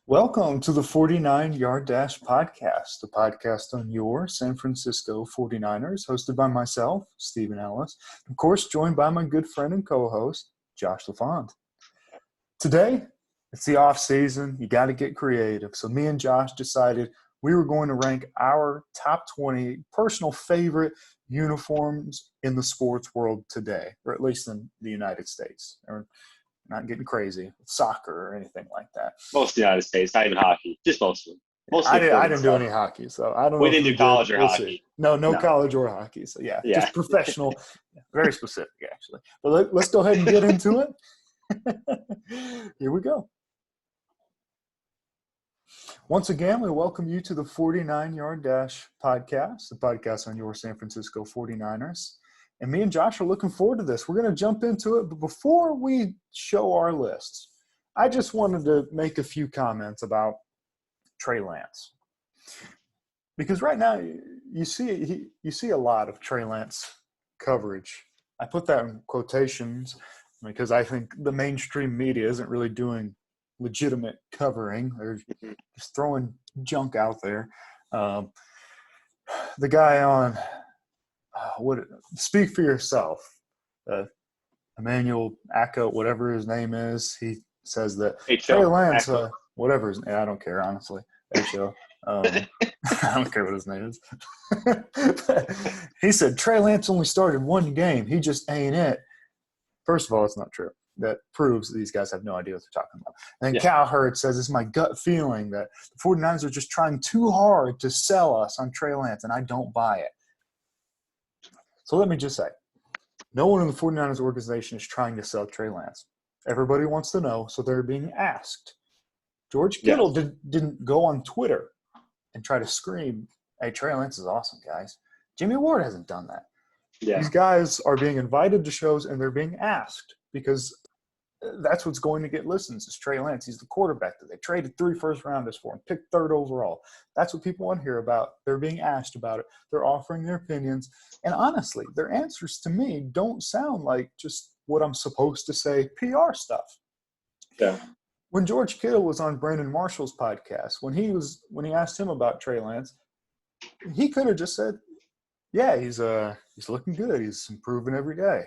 Welcome to the 49 Yard Dash Podcast, the podcast on your San Francisco 49ers, hosted by myself, Stephen Ellis, of course, joined by my good friend and co-host, Josh LaFont. Today, it's the off season. You got to get creative. So me and Josh decided we were going to rank our top 20 personal favorite uniforms in the sports world today, or at least in the United States. Or not getting crazy with soccer or anything like that. Most of the United States, not even hockey, just most of them. I didn't do any hockey, so I don't know. We if didn't do college or We'll hockey. See. No college or hockey. So yeah, Yeah. just professional, very specific actually. But let's go ahead and get into it. Here we go. Once again, we welcome you to the 49 Yard Dash Podcast, the podcast on your San Francisco 49ers. And me and Josh are looking forward to this. We're going to jump into it. But before we show our lists, I just wanted to make a few comments about Trey Lance. Because right now you see a lot of Trey Lance coverage. I put that in quotations because I think the mainstream media isn't really doing legitimate covering. They're just throwing junk out there. The guy on Speak for Yourself, Emmanuel Acko, whatever his name is, he says that Trey Lance, whatever his name, I don't care, honestly. H-O. I don't care what his name is. He said Trey Lance only started one game. He just ain't it. First of all, it's not true. That proves that these guys have no idea what they're talking about. And then Cowherd says, it's my gut feeling that the 49ers are just trying too hard to sell us on Trey Lance, and I don't buy it. So let me just say, no one in the 49ers organization is trying to sell Trey Lance. Everybody wants to know, so they're being asked. George Kittle didn't go on Twitter and try to scream, hey, Trey Lance is awesome, guys. Jimmy Ward hasn't done that. Yeah. These guys are being invited to shows, and they're being asked because that's what's going to get listens is Trey Lance. He's the quarterback that they traded 3 first-rounders for and picked 3rd overall. That's what people want to hear about. They're being asked about it. They're offering their opinions. And honestly, their answers to me don't sound like just what I'm supposed to say, PR stuff. Yeah. When George Kittle was on Brandon Marshall's podcast, when he asked him about Trey Lance, he could have just said, yeah, he's looking good. He's improving every day.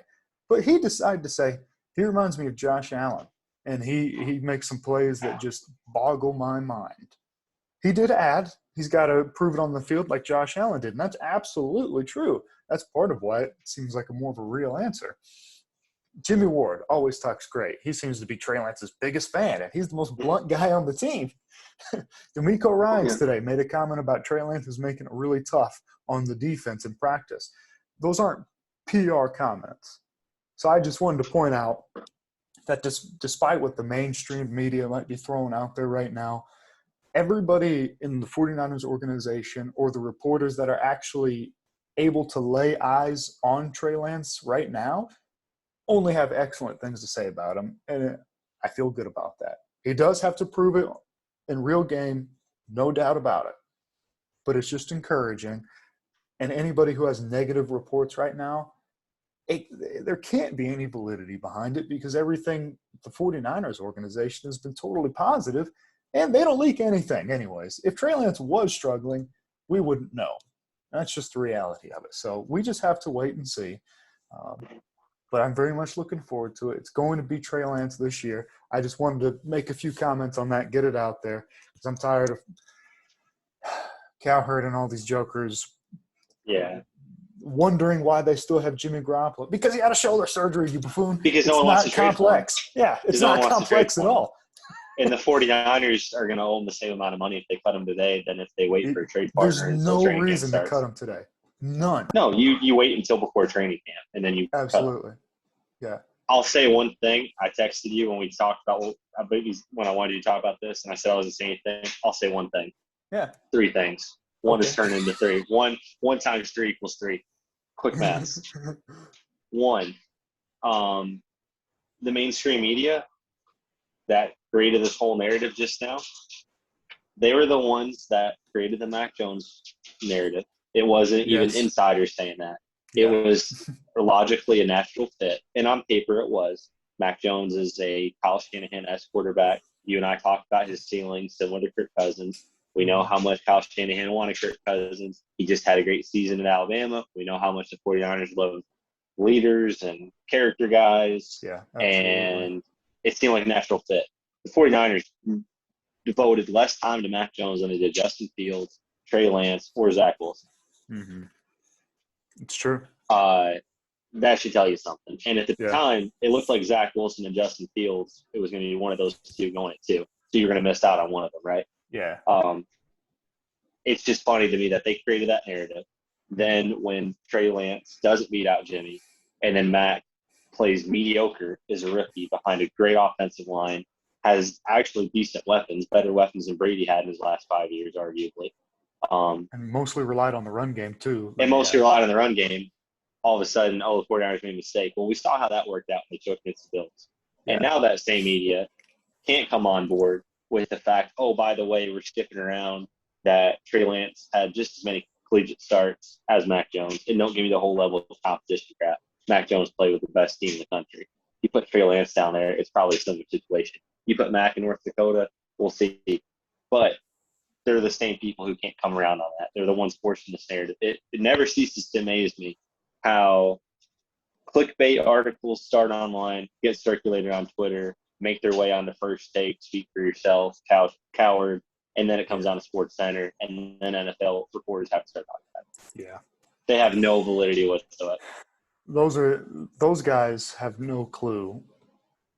But he decided to say, he reminds me of Josh Allen, and he makes some plays that just boggle my mind. He did add, he's got to prove it on the field like Josh Allen did, and that's absolutely true. That's part of why it seems like more of a real answer. Jimmy Ward always talks great. He seems to be Trey Lance's biggest fan, and he's the most blunt guy on the team. D'Amico Ryans today made a comment about Trey Lance is making it really tough on the defense in practice. Those aren't PR comments. So I just wanted to point out that despite what the mainstream media might be throwing out there right now, everybody in the 49ers organization or the reporters that are actually able to lay eyes on Trey Lance right now only have excellent things to say about him, and I feel good about that. He does have to prove it in real game, no doubt about it, but it's just encouraging. And anybody who has negative reports right now, there can't be any validity behind it because everything the 49ers organization has been totally positive, and they don't leak anything anyways. If Trey Lance was struggling, we wouldn't know. That's just the reality of it. So we just have to wait and see. But I'm very much looking forward to it. It's going to be Trey Lance this year. I just wanted to make a few comments on that, get it out there, because I'm tired of Cowherd and all these jokers wondering why they still have Jimmy Garoppolo. Because he had a shoulder surgery, you buffoon. Because no one wants to trade for him. Yeah, it's not complex at all. And the 49ers are going to owe him the same amount of money if they cut him today than if they wait for a trade partner. There's no reason to cut him today. None. No, you wait until before training camp, and then you absolutely. Yeah. I'll say one thing. I texted you when we talked about when I wanted you to talk about this, and I said I wasn't saying anything. I'll say one thing. Yeah. 3 things. One is turned into 3. One times 3 equals 3. Quick math. 1, the mainstream media that created this whole narrative just now, they were the ones that created the Mac Jones narrative. It wasn't even insiders saying that. It was logically a natural fit. And on paper it was. Mac Jones is a Kyle Shanahan-esque quarterback. You and I talked about his ceiling similar to Kirk Cousins. We know how much Kyle Shanahan wanted Kirk Cousins. He just had a great season at Alabama. We know how much the 49ers love leaders and character guys. Yeah, absolutely. And it seemed like a natural fit. The 49ers devoted less time to Mac Jones than they did Justin Fields, Trey Lance, or Zach Wilson. Mm-hmm. It's true. That should tell you something. And at the time, it looked like Zach Wilson and Justin Fields, it was going to be one of those two going at two. So you're going to miss out on one of them, right? Yeah. It's just funny to me that they created that narrative. Then when Trey Lance doesn't beat out Jimmy, and then Mac plays mediocre as a rookie behind a great offensive line, has actually decent weapons, better weapons than Brady had in his last 5 years, arguably. And mostly relied on the run game, too. And mostly relied on the run game. All of a sudden, the 49ers made a mistake. Well, we saw how that worked out when they took against the Bills. And now that same media can't come on board with the fact, oh, by the way, we're skipping around that Trey Lance had just as many collegiate starts as Mac Jones. And don't give me the whole level of competition crap. Mac Jones played with the best team in the country. You put Trey Lance down there, it's probably a similar situation. You put Mac in North Dakota, we'll see. But they're the same people who can't come around on that. They're the ones forcing this narrative. It never ceases to amaze me how clickbait articles start online, get circulated on Twitter, make their way onto First Take, Speak for Yourself, Coward, and then it comes on to Sports Center, and then NFL reporters have to start talking about it. Yeah. They have no validity whatsoever. Those guys have no clue.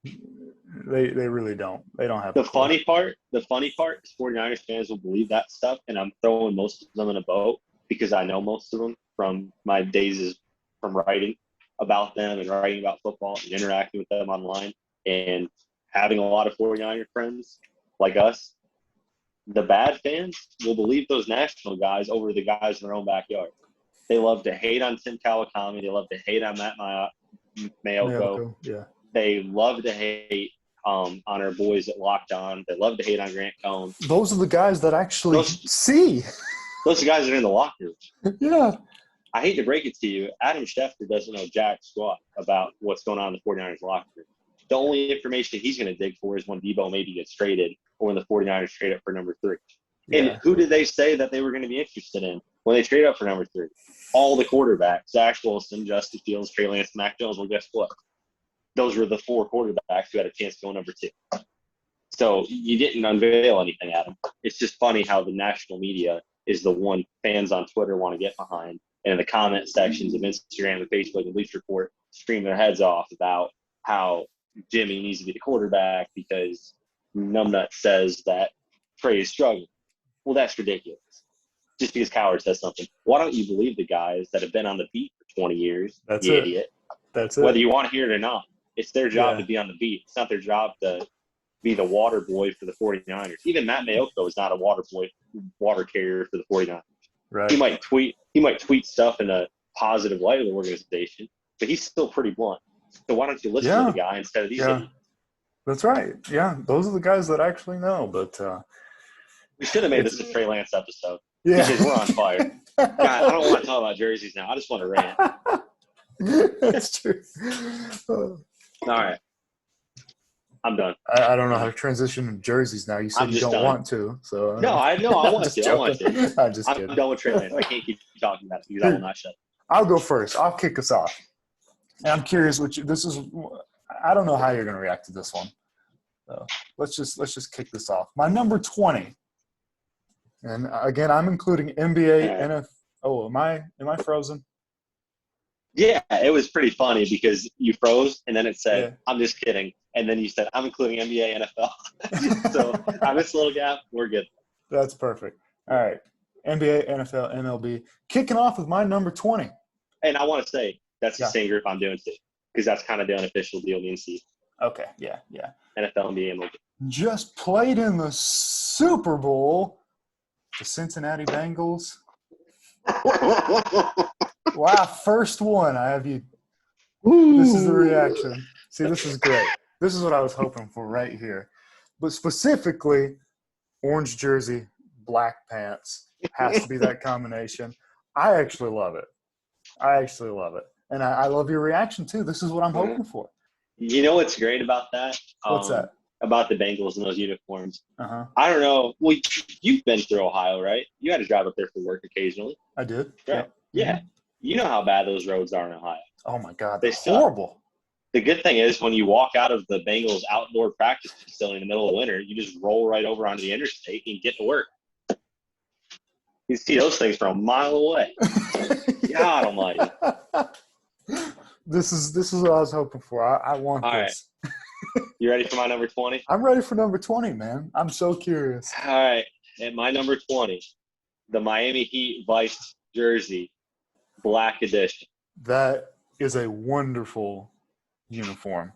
They really don't. They don't have the funny part is 49ers fans will believe that stuff, and I'm throwing most of them in a boat because I know most of them from my days from writing about them and writing about football and interacting with them online and having a lot of 49er friends like us. The bad fans will believe those national guys over the guys in their own backyard. They love to hate on Tim Kawakami. They love to hate on Matt Mayoko. Yeah. They love to hate on our boys at Locked On. They love to hate on Grant Cohn. Those are the guys that actually see. Those guys are in the locker room. Yeah. I hate to break it to you. Adam Schefter doesn't know jack squat about what's going on in the 49ers locker room. The only information he's going to dig for is when Debo maybe gets traded or when the 49ers trade up for number 3. Yeah. And who did they say that they were going to be interested in when they trade up for number 3? All the quarterbacks, Zach Wilson, Justin Fields, Trey Lance, Mac Jones. Well, guess what? Those were the 4 quarterbacks who had a chance to go number 2. So you didn't unveil anything, Adam. It's just funny how the national media is the one fans on Twitter want to get behind. And in the comment sections of Instagram and Facebook and Bleacher Report scream their heads off about how Jimmy needs to be the quarterback because Numbnut says that Trey is struggling. Well, that's ridiculous. Just because Coward says something. Why don't you believe the guys that have been on the beat for 20 years, That's you it. idiot? That's it. Whether you want to hear it or not. It's their job to be on the beat. It's not their job to be the water boy for the 49ers. Even Matt Mayoko is not a water carrier for the 49ers. Right. He might tweet stuff in a positive light of the organization, but he's still pretty blunt. So why don't you listen to the guy instead of these idiots? That's right. Yeah, those are the guys that actually know. But we should have made this a Trey Lance episode. Yeah. Because we're on fire. God, I don't want to talk about jerseys now. I just want to rant. That's true. All right. I'm done. I don't know how to transition to jerseys now. You said you don't want to. So No, I want to. I want to. I'm just kidding. I'm done with Trey Lance. I can't keep talking about it because I will not shut up. I'll go first. I'll kick us off. And I'm curious what this is. I don't know how you're going to react to this one. So let's just kick this off. My number 20. And again, I'm including NBA, NFL. Oh, am I frozen? Yeah, it was pretty funny because you froze and then it said, I'm just kidding. And then you said, I'm including NBA, NFL. So I missed a little gap. We're good. That's perfect. All right. NBA, NFL, MLB. Kicking off with my number 20. And I want to say that's the same group I'm doing too because that's kind of the unofficial deal, me and Steve. Okay, yeah. NFL, NBA, MLB. Just played in the Super Bowl. The Cincinnati Bengals. Wow, first one. I have you. This is the reaction. See, this is great. This is what I was hoping for right here. But specifically, orange jersey, black pants. Has to be that combination. I actually love it. And I love your reaction, too. This is what I'm hoping for. You know what's great about that? What's that? about the Bengals and those uniforms. Uh-huh. I don't know. Well, you've been through Ohio, right? You had to drive up there for work occasionally. I did. Right. Yep. Yeah. Mhm. You know how bad those roads are in Ohio. Oh my God, They they're suck. horrible. The good thing is when you walk out of the Bengals outdoor practice facility in the middle of winter, you just roll right over onto the interstate and get to work. You see those things from a mile away. God almighty. This is what I was hoping for. I want All this. Right. You ready for my number 20? I'm ready for number 20, man. I'm so curious. All right. At my number 20, the Miami Heat Vice jersey, black edition. That is a wonderful uniform.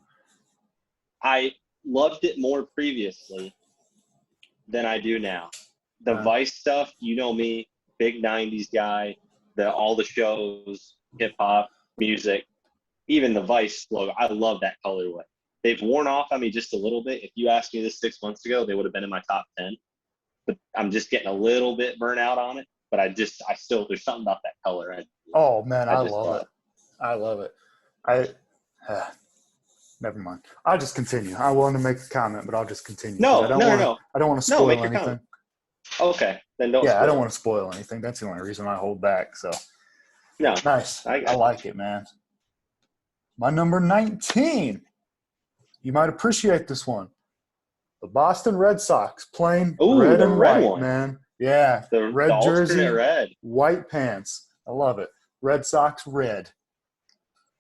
I loved it more previously than I do now. The Vice stuff, you know me, big 90s guy, all the shows, hip-hop, music, even the Vice logo. I love that colorway. They've worn off on me just a little bit. If you asked me this 6 months ago, they would have been in my top 10. But I'm just getting a little bit burnt out on it. But there's something about that color. Oh, man, I love love it. I love it. Never mind. I'll just continue. I wanted to make a comment, but I'll just continue. No. I don't want to spoil make your anything. comment. Okay, then don't. Yeah, I don't want to spoil anything. That's the only reason I hold back. So, no, nice. I like it, man. My number 19. You might appreciate this one. The Boston Red Sox playing red and white, one. Man. Yeah, the red jersey, red, white pants. I love it. Red Sox red.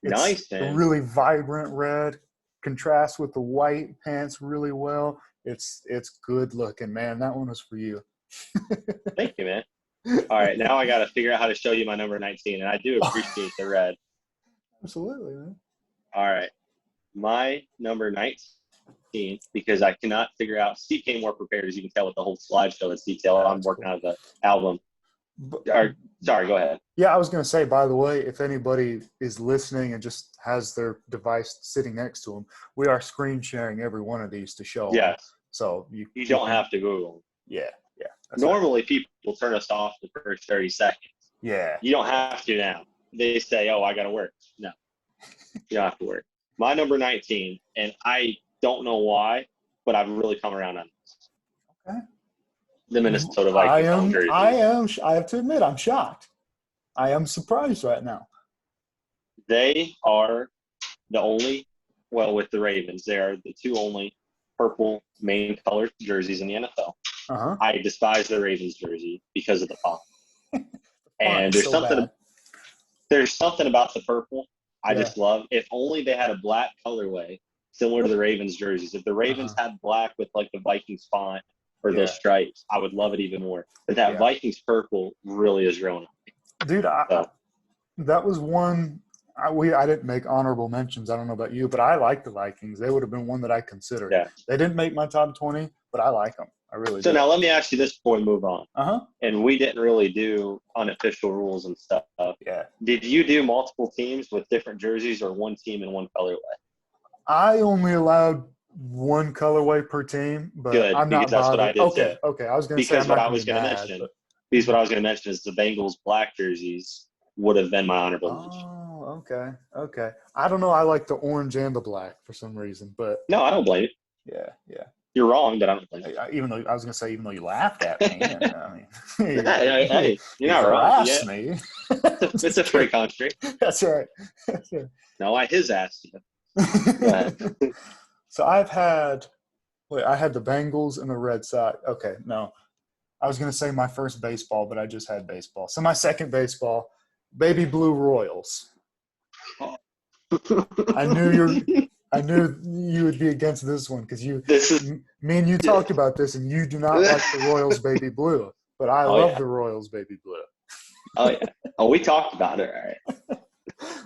It's nice, man. A really vibrant red. Contrasts with the white pants really well. It's good looking, man. That one was for you. Thank you, man. All right, now I got to figure out how to show you my number 19, and I do appreciate the red. Absolutely, man. All right, my number 19, because I cannot figure out. Steve came more prepared, as you can tell, with the whole slideshow that's detailed. I'm working on the album. Sorry, go ahead. Yeah, I was going to say, by the way, if anybody is listening and just has their device sitting next to them, we are screen sharing every one of these to show them. So you don't have to Google. Yeah. Normally, people turn us off the first 30 seconds. Yeah. You don't have to now. They say, oh, I got to work. No, you don't have to work. My number 19, and I don't know why, but I've really come around on this. Okay. The Minnesota Vikings jersey. I have to admit, I'm shocked. I am surprised right now. They are the only, with the Ravens, they are the two only purple main color jerseys in the NFL. Uh-huh. I despise the Ravens jersey because of the font. And there's something about the purple I just love. If only they had a black colorway similar to the Ravens jerseys. If the Ravens had black with like the Vikings font or those stripes, I would love it even more. But that Vikings purple really is growing on me. Dude, that was one I didn't make honorable mentions. I don't know about you, but I like the Vikings. They would have been one that I considered. Yeah. They didn't make my top 20, but I like them. I really do. So now let me ask you this before we move on. Uh-huh. And we didn't really do unofficial rules and stuff. Yeah. Did you do multiple teams with different jerseys or one team in one colorway? I only allowed one colorway per team, but I'm not bothered. That's what I did Okay. I was going to say what I was going to mention. Because what I was going to mention is the Bengals black jerseys would have been my honorable mention. Oh, okay. I don't know. I like the orange and the black for some reason, but no, I don't blame you. Yeah. You're wrong, but I don't blame you. Even though you laughed at me, hey, you're not wrong. Asked me. It's a free country. That's right. No, I asked you. So I had the Bengals and the Red Sox. Okay, no. I was going to say my first baseball, but I just had baseball. So my second baseball, Baby Blue Royals. I knew you would be against this one because me and you talked about this, and you do not like the Royals Baby Blue, but I love the Royals Baby Blue. Oh yeah. Oh, we talked about it, all right.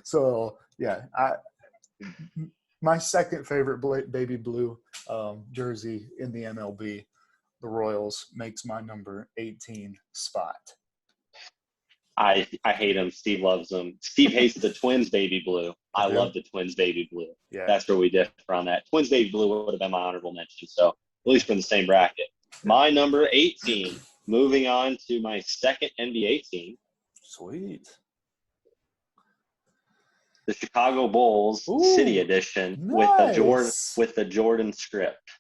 So yeah, my second favorite baby blue jersey in the MLB, the Royals, makes my number 18 spot. I hate him. Steve loves him. Steve hates the Twins baby blue. I love the Twins baby blue. Yeah. That's where we differ on that. Twins baby blue would have been my honorable mention. So at least we're in the same bracket. My number 18, moving on to my second NBA team. Sweet. The Chicago Bulls City Edition with the Jordan script.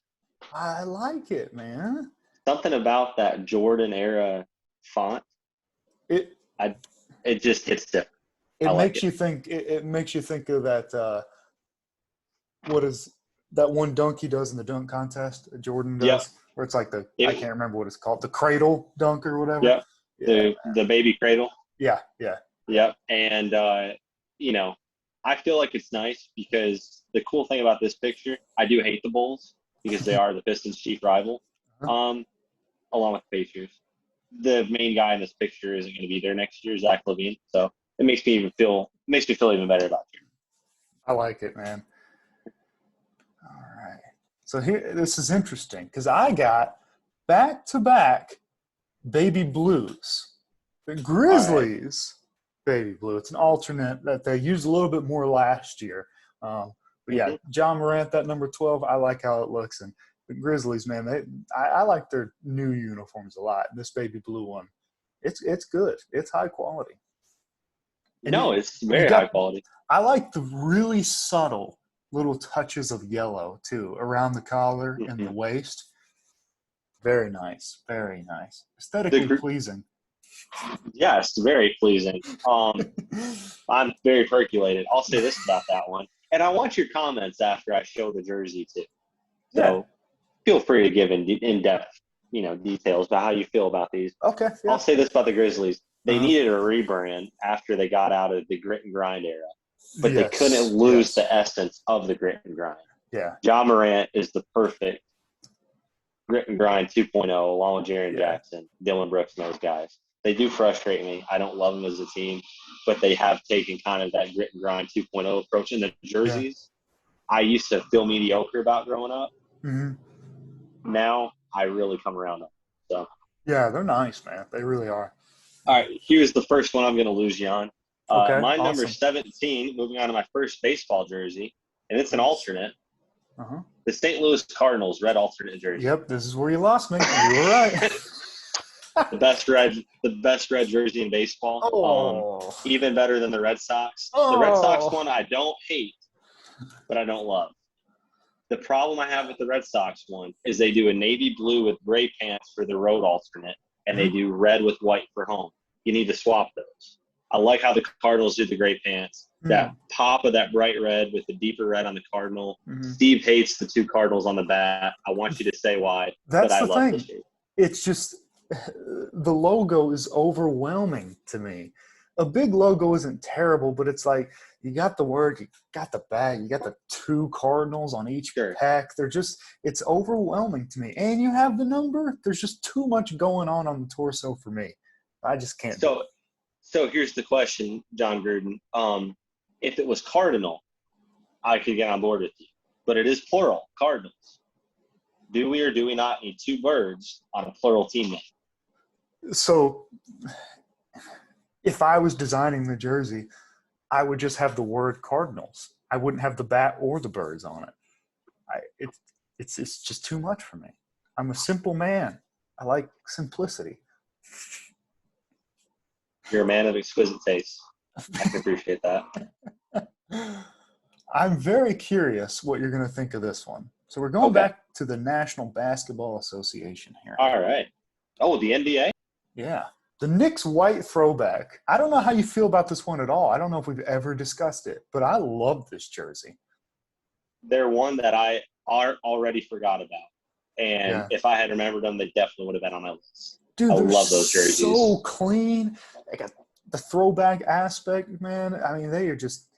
I like it, man. Something about that Jordan era font, It I it just hits different. I it like makes it. you think. It makes you think of that. What is that one dunk he does in the dunk contest? Jordan Yep. does, where it's like the I It, can't remember what it's called, the cradle dunk or whatever. yep. Yeah, The baby cradle. yeah, yeah. Yep. And you know, I feel like it's nice because the cool thing about this picture, I do hate the Bulls because they are the Pistons' chief rival, um, along with the Pacers. The main guy in this picture isn't going to be there next year, Zach LaVine. So makes me feel even better about you. I like it, man. All right. So here, this is interesting because I got back to back baby blues. The All right. Grizzlies baby blue. It's an alternate that they used a little bit more last year. But yeah, Mm-hmm. John Morant, that number 12, I like how it looks. And the Grizzlies, man, I like their new uniforms a lot. This baby blue one, it's good. It's high quality. And No, it's you very high got quality. I like the really subtle little touches of yellow too around the collar and the Mm-hmm. waist. Very nice, very nice, aesthetically The pleasing. Yes, very pleasing. I'm very percolated. I'll say this about that one, and I want your comments after I show the jersey too. Yeah. So feel free to give in depth, details about how you feel about these. Okay. I'll Yeah. say this about the Grizzlies: they Uh-huh. needed a rebrand after they got out of the grit and grind era, but they couldn't Yes. lose Yes. the essence of the grit and grind. Yeah. John Morant is the perfect grit and grind 2.0, along with Jaren Yeah. Jackson, Dylan Brooks, and those guys. They do frustrate me. I don't love them as a team, but they have taken kind of that grit and grind 2.0 approach in the Yeah. jerseys. I used to feel mediocre about growing up. Mm-hmm. Now I really come around them. So, Yeah, they're nice, man. They really are. all right, here's the first one I'm going to lose you on. Okay. My number Awesome. 17, moving on to my first baseball jersey, and it's an alternate. Uh-huh. The St. Louis Cardinals red alternate jersey. Yep. This is where you lost me. You were right. The best red jersey in baseball. Oh. Even better than the Red Sox. The Red Sox Oh. one I don't hate, but I don't love. The problem I have with the Red Sox one is they do a navy blue with gray pants for the road alternate, and they do red with white for home. You need to swap those. I like how the Cardinals do the gray pants. That pop of that bright red with the deeper red on the Cardinal. Mm-hmm. Steve hates the two Cardinals on the bat. I want you to say why, That's but I the love thing. this shape. It's just the logo is overwhelming to me. A big logo isn't terrible, but it's like you got the word, you got the bag, you got the two Cardinals on each pack. It's overwhelming to me. And you have the number. There's just too much going on the torso for me. I just can't do it. So here's the question, John Gruden. If it was Cardinal, I could get on board with you. But it is plural, Cardinals. Do we or do we not need two birds on a plural team name? So if I was designing the jersey, I would just have the word Cardinals. I wouldn't have the bat or the birds on it. It's just too much for me. I'm a simple man. I like simplicity. You're a man of exquisite taste. I can appreciate that. I'm very curious what you're going to think of this one. So we're going back to the National Basketball Association here. All right. Oh, the NBA? Yeah. The Knicks white throwback. I don't know how you feel about this one at all. I don't know if we've ever discussed it, but I love this jersey. They're one that I already forgot about. And if I had remembered them, they definitely would have been on my list. Dude, I love those jerseys. So clean. They got the throwback aspect, man. I mean, they are just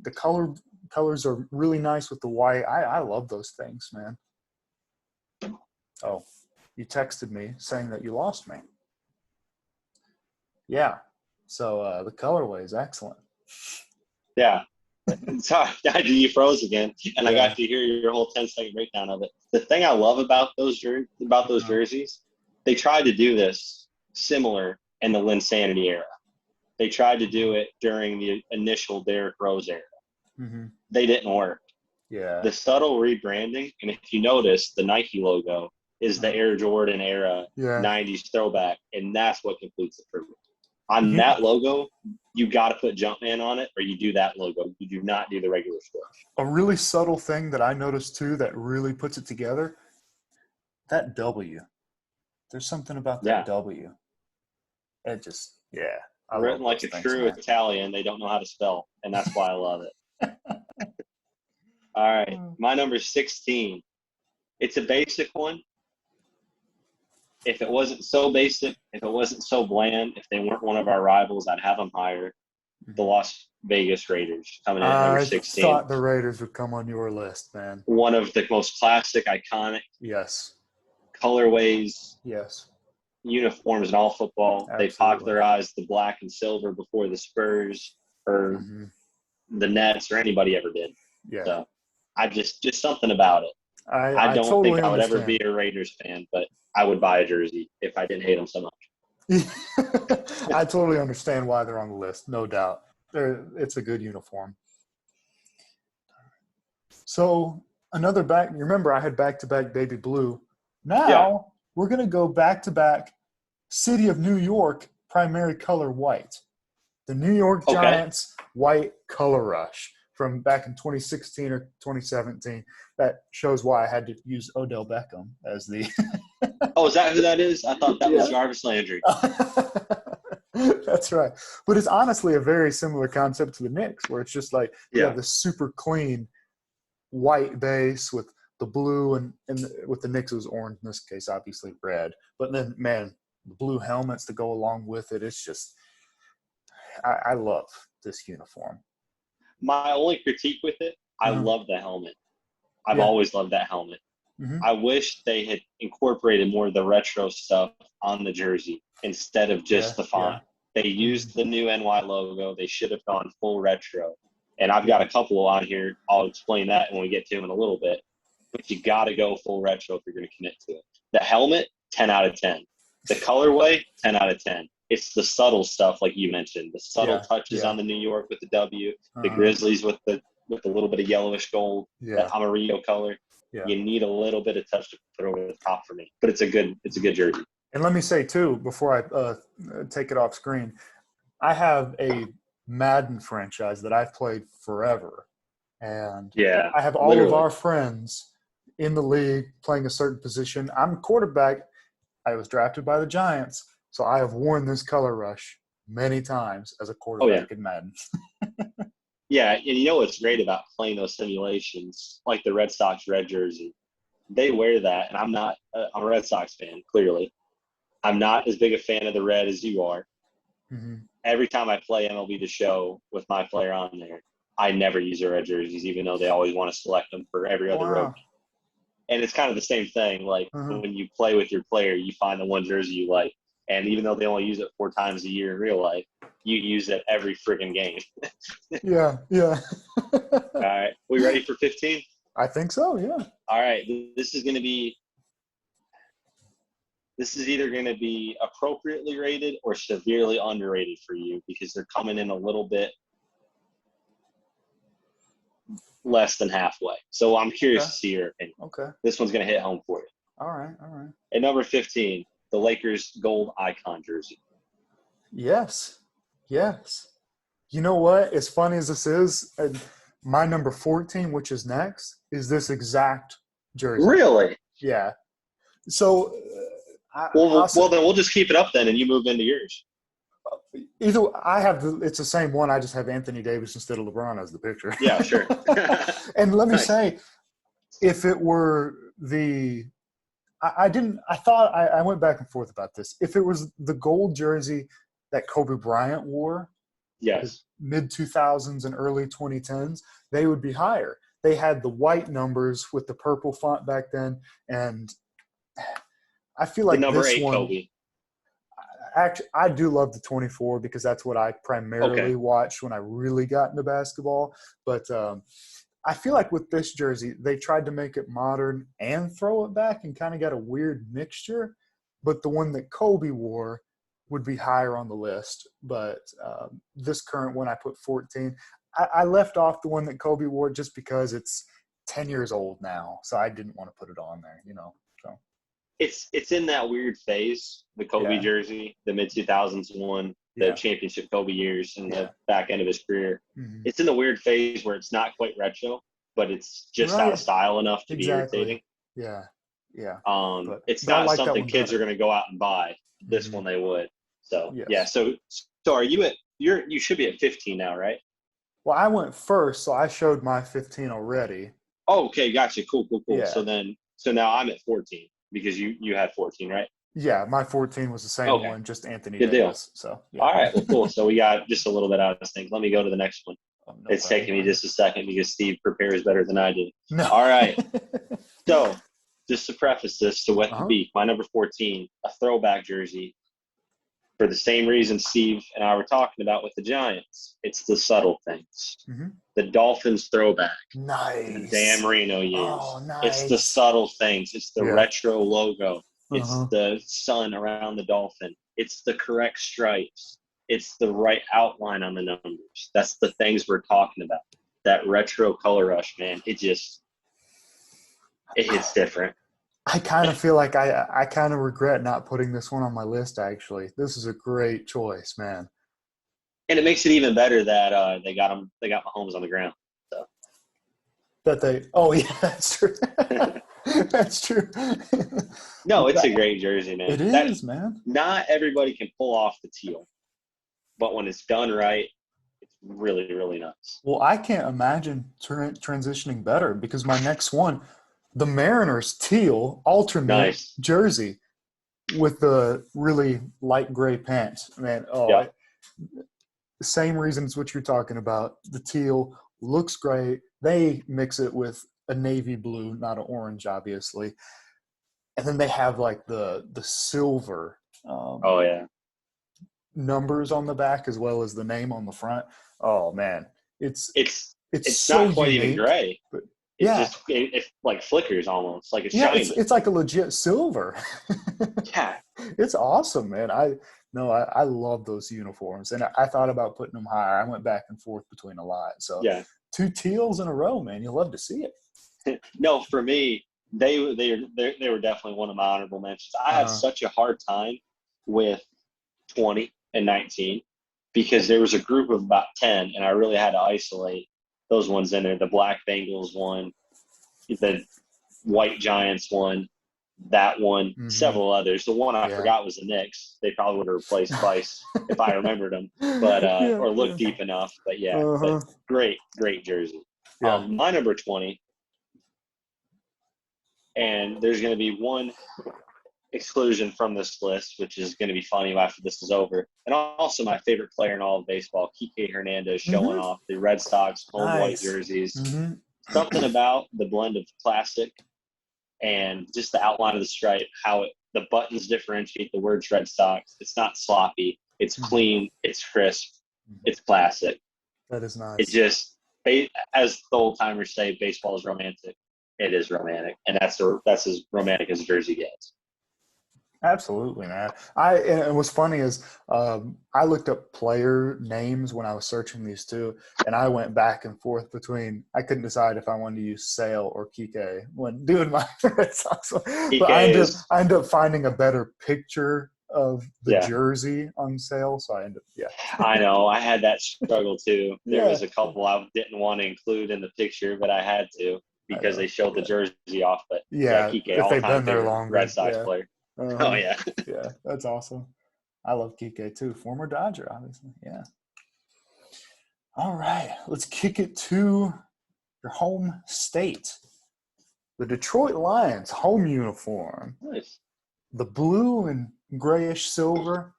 the colors are really nice with the white. I love those things, man. Oh, you texted me saying that you lost me. Yeah. So the colorway is excellent. Yeah. Sorry, you froze again, and I got to hear your whole 10-second breakdown of it. The thing I love about those jerseys, they tried to do this similar in the Linsanity era. They tried to do it during the initial Derrick Rose era. Mm-hmm. They didn't work. Yeah. The subtle rebranding, and if you notice, the Nike logo is the Air Jordan era 90s throwback, and that's what completes it for me. On that logo, you got to put Jumpman on it, or you do that logo. You do not do the regular switch. A really subtle thing that I noticed too that really puts it together, that W. There's something about that Yeah. W. It just, yeah. I love Written like those a things, true man. Italian, they don't know how to spell, and that's why I love it. All right, my number 16. It's a basic one. If it wasn't so basic, if it wasn't so bland, if they weren't one of our rivals, I'd have them higher. The Las Vegas Raiders coming in at number I 16. thought the Raiders would come on your list, man. One of the most classic, iconic Yes. colorways, Yes. uniforms in all football. Absolutely. They popularized the black and silver before the Spurs or the Nets or anybody ever did. Yeah. So I just something about it. I don't totally think I would ever understand. be a Raiders fan, but I would buy a jersey if I didn't hate them so much. I totally understand why they're on the list, no doubt. It's a good uniform. So another back. You remember I had back-to-back baby blue. Now we're going to go back-to-back City of New York primary color white. The New York Giants white color rush from back in 2016 or 2017. That shows why I had to use Odell Beckham as the Oh, is that who that is? I thought that was Jarvis Landry. That's right. But it's honestly a very similar concept to the Knicks, where it's just like you have this super clean white base with the blue and with the Knicks it was orange in this case, obviously red. But then, man, the blue helmets to go along with it. It's just I love this uniform. My only critique with it, I love the helmet. I've always loved that helmet. I wish they had incorporated more of the retro stuff on the jersey instead of just the font. They used the new NY logo. They should have gone full retro. And I've got a couple on here. I'll explain that when we get to them in a little bit. But you got to go full retro if you're going to commit to it. The helmet, 10 out of 10. The colorway, 10 out of 10. It's the subtle stuff, like you mentioned, the subtle touches on the New York with the W, the Grizzlies with the little bit of yellowish gold, that Amarillo color. Yeah. You need a little bit of touch to put over the top for me, but it's a good jersey. And let me say too, before I take it off screen, I have a Madden franchise that I've played forever, and I have all of our friends in the league playing a certain position. I'm quarterback. I was drafted by the Giants, so I have worn this color rush many times as a quarterback in Madden. Yeah, and you know what's great about playing those simulations, like the Red Sox red jersey? They wear that, and I'm a Red Sox fan, clearly. I'm not as big a fan of the red as you are. Mm-hmm. Every time I play MLB The Show with my player on there, I never use their red jerseys, even though they always want to select them for every other road. And it's kind of the same thing. Like when you play with your player, you find the one jersey you like. And even though they only use it 4 times a year in real life, you use it every friggin' game. Yeah. All right. We ready for 15? I think so, yeah. All right. This is either going to be appropriately rated or severely underrated for you because they're coming in a little bit less than halfway. So I'm curious to see your opinion. Okay. This one's going to hit home for you. All right. At number 15, the Lakers gold icon jersey. Yes. You know what? As funny as this is, my number 14, which is next, is this exact jersey. Really? Yeah. So well, then we'll just keep it up then, and you move into yours. Either I have it's the same one. I just have Anthony Davis instead of LeBron as the picture. Yeah, sure. And let me say, if it were I went back and forth about this. If it was the gold jersey that Kobe Bryant wore, mid 2000s and early 2010s, they would be higher. They had the white numbers with the purple font back then, and I feel like the number this 8 one, Kobe. Actually, I do love the 24 because that's what I primarily watched when I really got into basketball. But I feel like with this jersey, they tried to make it modern and throw it back and kind of got a weird mixture. But the one that Kobe wore would be higher on the list. But this current one, I put 14. I left off the one that Kobe wore just because it's 10 years old now. So I didn't want to put it on there, so. It's in that weird phase, the Kobe jersey, the mid-2000s one, the championship Kobe years and the back end of his career. Mm-hmm. It's in the weird phase where it's not quite retro, but it's just out of style enough to be irritating. Yeah. Yeah. It's But I not like that something one kids better. are going to go out and buy. This Mhm. one they would. So Yes. yeah. So are you at? You should be at 15 now, right? Well, I went first, so I showed my 15 already. Oh, okay, gotcha. Cool. Yeah. So now I'm at 14 because you had 14, right? Yeah, my 14 was the same Okay, one, just Anthony good deal. Davis. So, yeah. All right, well, cool. So we got just a little bit out of this thing. Let me go to the next one. Oh, no It's problem, taking me brother. just a second because Steve prepares better than I do. No. All right. So just to preface this to wet the Uh-huh. beak, my number 14, a throwback jersey. For the same reason Steve and I were talking about with the Giants, it's the subtle things. Mm-hmm. The Dolphins throwback, the Dan Nice. Marino years. Oh, It's the nice. subtle things. It's the Yeah. retro logo. It's Uh-huh. the sun around the dolphin. It's the correct stripes. It's the right outline on the numbers. That's the things we're talking about. That retro color rush, man. It hits different. I kind of feel like I kind of regret not putting this one on my list, actually. This is a great choice, man. And it makes it even better that they got Mahomes on the ground. So Oh, yeah, that's true. That's true. no, it's a great jersey, man. It is, man. Not everybody can pull off the teal, but when it's done right, it's really, really nice. Well, I can't imagine transitioning better because my next one, the Mariners teal alternate Nice. jersey with the really light gray pants. Man, Yeah. Same reasons what you're talking about. The teal looks great. They mix it with a navy blue, not an orange, obviously. And then they have like the silver Oh yeah. numbers on the back as well as the name on the front. Oh man, it's so not quite unique, even gray. but It like flickers almost like it's yeah, shiny. it's like a legit silver. Yeah. It's awesome, man. I love those uniforms, and I thought about putting them higher. I went back and forth between a lot. So Yeah. 2 teals in a row, man. You love to see it. No, for me, they were definitely one of my honorable mentions. I have such a hard time with 20 and 19 because there was a group of about 10, and I really had to isolate those ones in there. The Black Bengals one, the White Giants one, that one, several others. The one I forgot was the Knicks. They probably would have replaced Vice if I remembered them, but or looked deep enough. But yeah, but great jersey. Yeah. My number 20, and there's going to be one exclusion from this list, which is going to be funny after this is over. And also my favorite player in all of baseball, Kike Hernandez, showing off the Red Sox home white jerseys. Something about the blend of classic and just the outline of the stripe, how the buttons differentiate the words Red Sox. It's not sloppy. It's clean. It's crisp. It's classic. That is nice. It just, as the old timers say, baseball is romantic. It is romantic, and that's as romantic as a jersey gets. Absolutely, man. And what's funny is I looked up player names when I was searching these two, and I went back and forth between. I couldn't decide if I wanted to use Sale or Kike when doing my Red Sox. But I ended up finding a better picture of the jersey on Sale, so I ended up. I know. I had that struggle too. There was a couple I didn't want to include in the picture, but I had to because they showed the jersey off. But Kike, if they've been there longer, Red Sox player. Oh yeah. Yeah, that's awesome. I love Kike too. Former Dodger, obviously. Yeah. All right. Let's kick it to your home state. The Detroit Lions home uniform. Nice. The blue and grayish silver.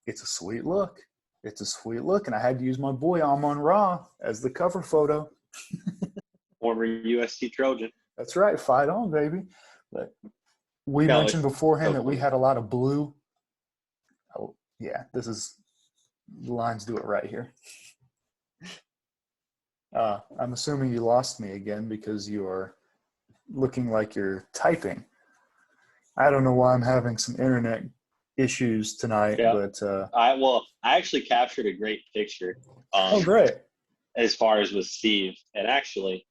It's a sweet look. And I had to use my boy Amon-Ra as the cover photo. Former USC Trojan. That's right. Fight on, baby. But we mentioned beforehand that we had a lot of blue. Oh, yeah, the Lions do it right here. I'm assuming you lost me again because you are looking like you're typing. I don't know why I'm having some internet issues tonight, but I actually captured a great picture. Great! As far as with Steve, and actually,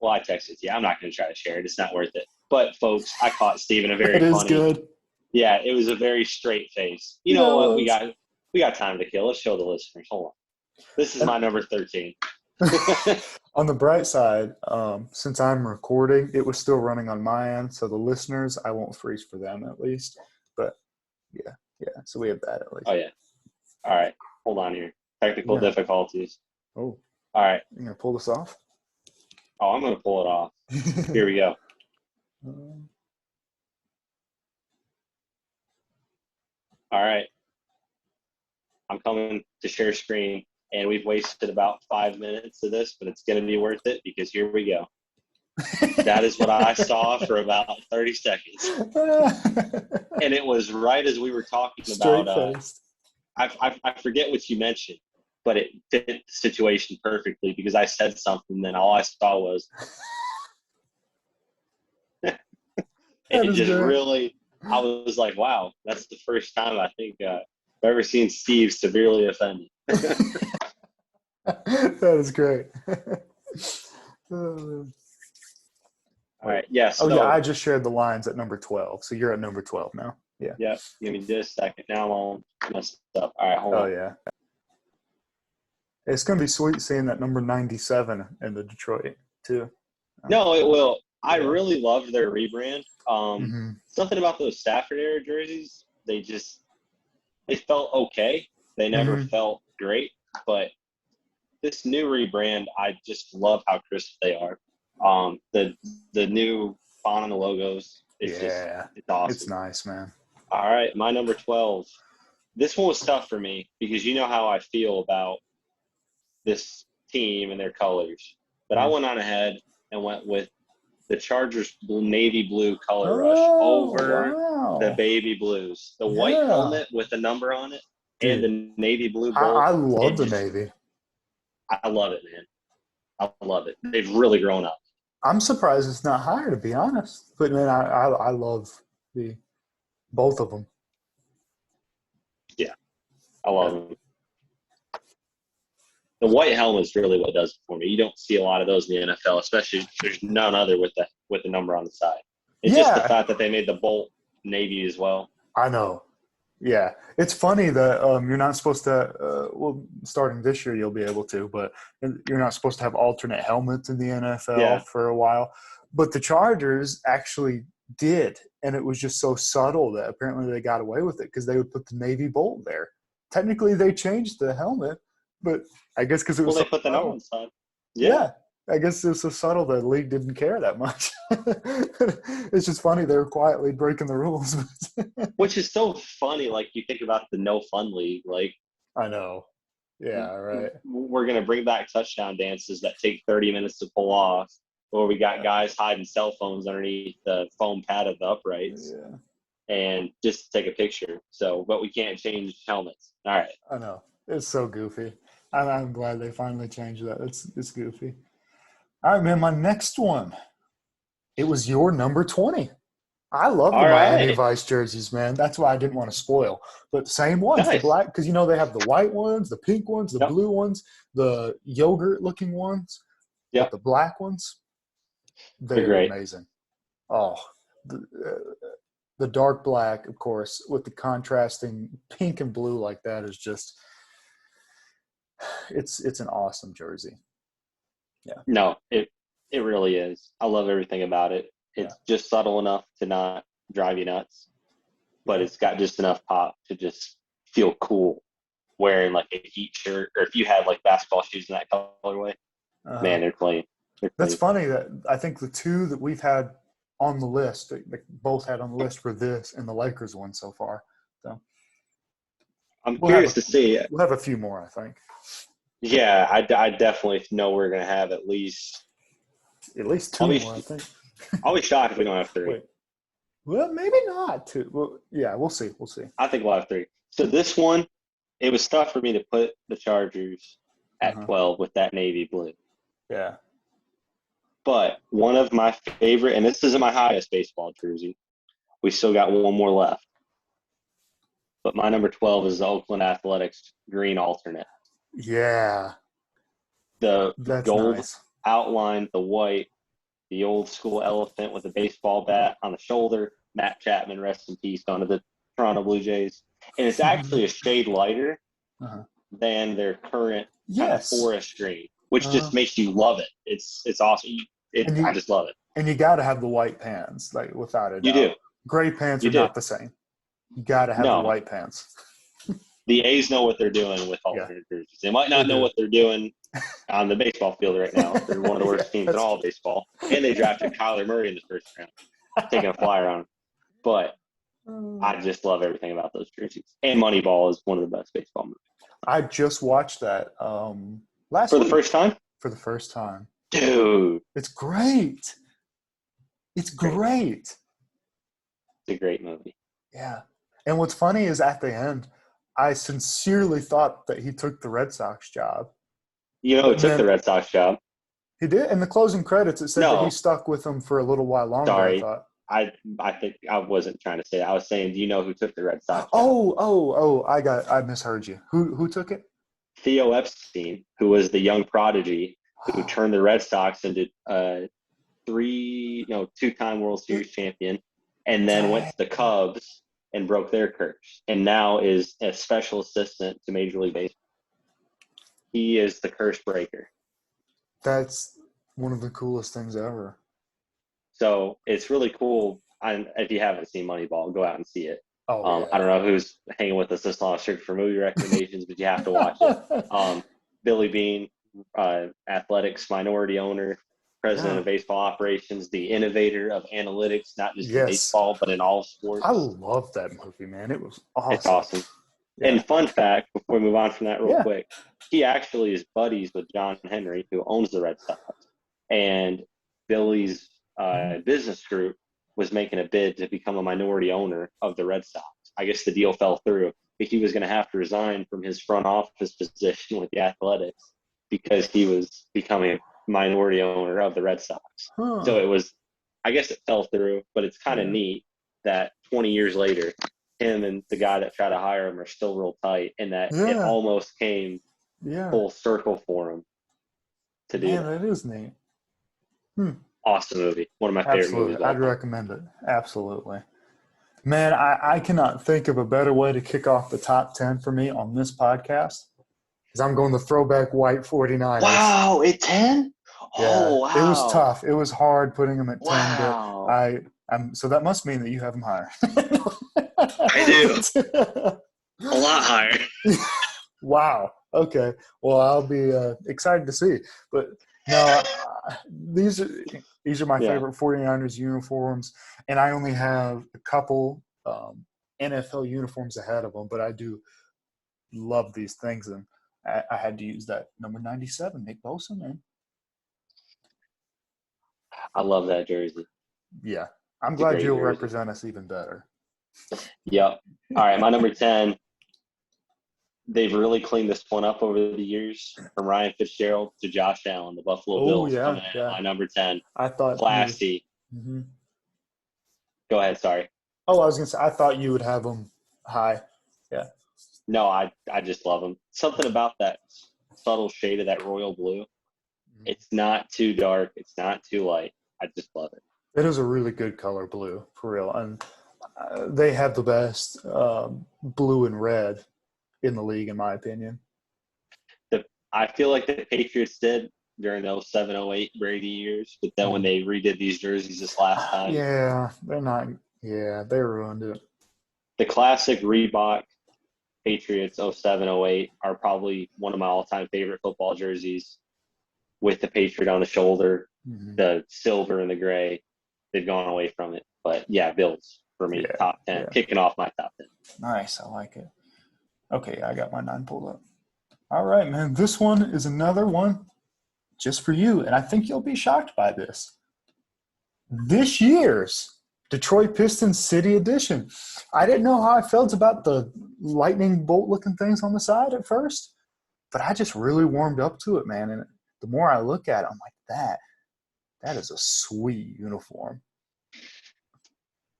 I texted you. I'm not going to try to share it. It's not worth it. But folks, I caught Steve in a very funny. It is good. Yeah, it was a very straight face. You know what? We got time to kill. Let's show the listeners. Hold on. This is my number 13. On the bright side, since I'm recording, it was still running on my end, so the listeners, I won't freeze for them at least. But yeah, yeah. So we have that at Oh least. yeah. All right. Hold on here. Technical Yeah. difficulties. Oh, All right. you gonna pull this off? Oh, I'm gonna pull it off. Here we go. All right. I'm coming to share screen, and we've wasted about 5 minutes of this, but it's gonna be worth it because here we go. That is what I saw for about 30 seconds. And it was right as we were talking about Straight-faced. I forget what you mentioned, but it fit the situation perfectly because I said something, then all I saw was That it is just great. really, I was like, wow, that's the first time I think I've ever seen Steve severely offended. That is great. All right. Yeah. So, Oh yeah, I just shared the lines at number 12. So you're at number 12 now. Yeah. yeah. Give me just a second. Now I'm all messed up. All right. Hold Oh on. yeah. It's gonna be sweet seeing that number 97 in the Detroit too. No, it will. I Yeah. really loved their rebrand. Mm-hmm. Something about those Stafford era jerseys, they felt okay. They never Mm-hmm. felt great, but this new rebrand, I just love how crisp they are. The new font on the logos, it's awesome. It's nice, man. All right, my number 12. This one was tough for me because you know how I feel about this team and their colors. But I went on ahead and went with the Chargers navy blue color rush over the baby blues. The white helmet with the number on it and the navy blue bolt. I love the Navy. I love it, man. I love it. They've really grown up. I'm surprised it's not higher, to be honest. But man, I love both of them. Yeah, I love them. The white helmet is really what does it for me. You don't see a lot of those in the NFL, especially there's none other with the number on the side. It's just the fact that they made the bolt navy as well. I know. Yeah, it's funny that you're not supposed to. Well, starting this year, you'll be able to, but you're not supposed to have alternate helmets in the NFL for a while. But the Chargers actually did, and it was just so subtle that apparently they got away with it because they would put the navy bolt there. Technically, they changed the helmet, but I guess because it was they put the number on the side. Yeah. I guess it was so subtle that the league didn't care that much. It's just funny they were quietly breaking the rules. Which is so funny. Like you think about the no fun league. Like I know. Yeah, right. We're gonna bring back touchdown dances that take 30 minutes to pull off, or we got guys hiding cell phones underneath the foam pad of the uprights, and just take a picture. So, but we can't change helmets. All right. I know. It's so goofy. I'm glad they finally changed that. It's goofy. All right, man. My next one. It was your number 20. I love the Miami Vice jerseys, man. That's why I didn't want to spoil. But same ones, the black, because you know they have the white ones, the pink ones, the blue ones, the yogurt-looking ones, but the black ones, they're amazing. Oh, the dark black, of course, with the contrasting pink and blue like that is just it's an awesome jersey. Yeah. No, it really is. I love everything about it. It's just subtle enough to not drive you nuts, but it's got just enough pop to just feel cool wearing like a Heat shirt, or if you had like basketball shoes in that colorway, man, they're clean. That's funny that I think the two that we've had on the list, like both had on the list for this and the Lakers one so far. So I'm curious to see. We'll have a few more, I think. Yeah, I definitely know we're going to have at least two more, I think. I'll be shocked if we don't have three. Wait. Well, maybe not two. Well, yeah, we'll see. We'll see. I think we'll have three. So this one, it was tough for me to put the Chargers at 12 with that navy blue. Yeah. But one of my favorite, and this isn't my highest baseball jersey. We still got one more left. But my number 12 is the Oakland Athletics green alternate. Yeah. The gold outline, the white, the old school elephant with a baseball bat on the shoulder. Matt Chapman, rest in peace, gone to the Toronto Blue Jays. And it's actually a shade lighter than their current kind of forest green. which just makes you love it. It's awesome. I just love it. And you got to have the white pants, like without a doubt. You do. Gray pants You are do. not the same. You got to have the white pants. The A's know what they're doing with all their jerseys. They might not know what they're doing on the baseball field right now. They're one of the worst teams in all of baseball. And they drafted Kyler Murray in the first round, taking a flyer on him. But I just love everything about those jerseys. And Moneyball is one of the best baseball movies. I just watched that last week. For the first time. Dude. It's great. It's great. It's a great movie. Yeah. And what's funny is at the end, I sincerely thought that he took the Red Sox job. You know who took the Red Sox job? He did. In the closing credits, it said that he stuck with them for a little while longer. Sorry. I thought. I think I wasn't trying to say that. I was saying, do you know who took the Red Sox job? Oh, I misheard you. Who took it? Theo Epstein, who was the young prodigy who turned the Red Sox into two-time World Series champion, and then went to the Cubs and broke their curse, and now is a special assistant to Major League Baseball. He is the curse breaker. That's one of the coolest things ever. So it's really cool. If you haven't seen Moneyball, go out and see it. I don't know who's hanging with us this long streak for movie recommendations, but you have to watch it. Billy Beane, athletics minority owner, president of baseball operations, the innovator of analytics, not just in baseball, but in all sports. I love that movie, man. It was awesome. It's awesome. Yeah. And fun fact, before we move on from that real quick, he actually is buddies with John Henry, who owns the Red Sox. And Billy's business group was making a bid to become a minority owner of the Red Sox. I guess the deal fell through. He was going to have to resign from his front office position with the Athletics because he was becoming a minority owner of the Red Sox. So it was, I guess it fell through, but it's kind of neat that 20 years later, him and the guy that tried to hire him are still real tight, and that it almost came full circle for him to do that. That is neat. Awesome movie. One of my favorite movies. I'd recommend it. Absolutely. Man, I cannot think of a better way to kick off the top 10 for me on this podcast because I'm going the throwback white 49ers. Wow, at 10? Oh, wow. It was tough. It was hard putting them at 10. Wow. But so that must mean that you have them higher. I do. A lot higher. Wow. Okay. Well, I'll be excited to see. But no, these are my favorite 49ers uniforms, and I only have a couple NFL uniforms ahead of them, but I do love these things, and I had to use that number 97, Nick Bosa, man. I love that jersey. Yeah. I'm glad you'll represent us even better. Yep. All right, my number 10. They've really cleaned this one up over the years, from Ryan Fitzgerald to Josh Allen, the Buffalo Bills coming in at my number 10. I thought classy. Mm-hmm. Go ahead, sorry. Oh, I was going to say, I thought you would have them high. Yeah. No, I just love them. Something about that subtle shade of that royal blue. Mm-hmm. It's not too dark. It's not too light. I just love it. It is a really good color, blue, for real. And they have the best blue and red in the league, in my opinion. I feel like the Patriots did during those 07-08 Brady years, but then when they redid these jerseys this last time. They ruined it. The classic Reebok Patriots 07-08 are probably one of my all-time favorite football jerseys, with the Patriot on the shoulder, the silver and the gray. They've gone away from it. But, Bills for me, top 10, kicking off my top 10. Nice. I like it. Okay, I got my 9 pulled up. All right, man. This one is another one just for you, and I think you'll be shocked by this. This year's Detroit Pistons City Edition. I didn't know how I felt about the lightning bolt-looking things on the side at first, but I just really warmed up to it, man. And the more I look at it, I'm like, that is a sweet uniform.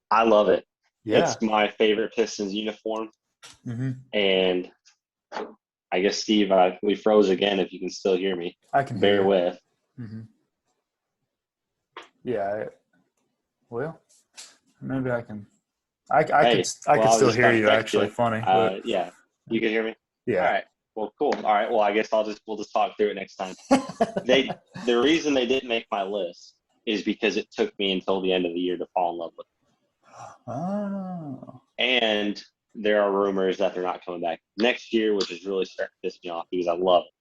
I love it. Yeah. It's my favorite Pistons uniform. Mm-hmm. And I guess, Steve, we froze again. If you can still hear me, I can bear with. Mm-hmm. Yeah. Well, maybe I can. I could still hear you. Actually, funny. Yeah, you can hear me. Yeah. All right. Well, cool. All right. Well, I guess we'll just talk through it next time. The reason they didn't make my list is because it took me until the end of the year to fall in love with them. Oh. And there are rumors that they're not coming back next year, which is really starting to piss me off because I love it.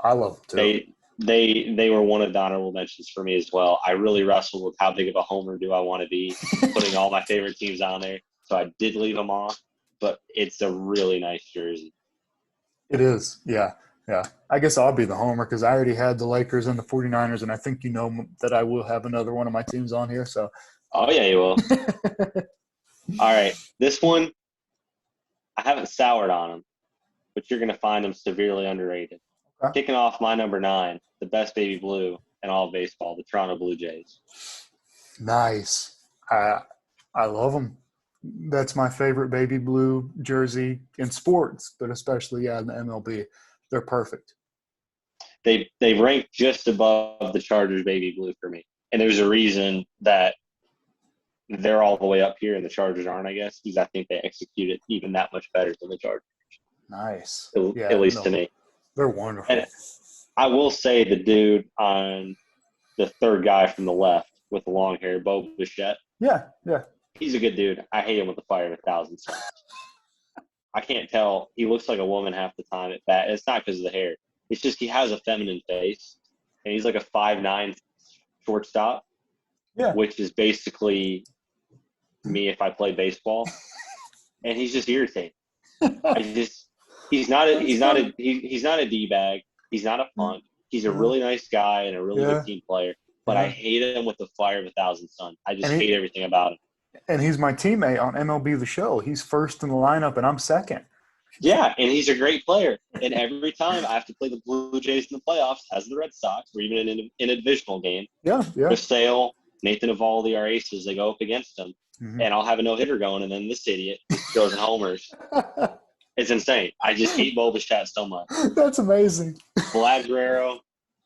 I love it too. They were one of the honorable mentions for me as well. I really wrestled with how big of a homer do I want to be, putting all my favorite teams on there. So I did leave them off, but it's a really nice jersey. It is, yeah. I guess I'll be the homer because I already had the Lakers and the 49ers, and I think you know that I will have another one of my teams on here. So. Oh, yeah, you will. All right. This one, I haven't soured on them, but you're going to find them severely underrated. Okay. Kicking off my number 9, the best baby blue in all of baseball, the Toronto Blue Jays. Nice. I love them. That's my favorite baby blue jersey in sports, but especially in the MLB. They're perfect. They rank just above the Chargers baby blue for me. And there's a reason that they're all the way up here and the Chargers aren't, I guess, because I think they execute it even that much better than the Chargers. Nice. At least to me. They're wonderful. And I will say the dude on the third guy from the left with the long hair, Bo Bichette. Yeah. He's a good dude. I hate him with the fire of 1,000 suns. I can't tell. He looks like a woman half the time at bat. It's not because of the hair. It's just he has a feminine face, and he's like a 5'9" shortstop, which is basically me if I play baseball. And he's just irritating. He's not a D-bag. He's not a punk. He's a really nice guy and a really good team player. But I hate him with the fire of 1,000 suns. I just hate everything about him. And he's my teammate on MLB The Show. He's first in the lineup, and I'm second. Yeah, and he's a great player. And every time I have to play the Blue Jays in the playoffs, as the Red Sox, or even in a divisional game, Chris Sale, Nathan Eovaldi, our aces, they go up against him. Mm-hmm. And I'll have a no-hitter going, and then this idiot goes and homers. It's insane. I just hate Bo Bichette so much. That's amazing. Vlad Guerrero,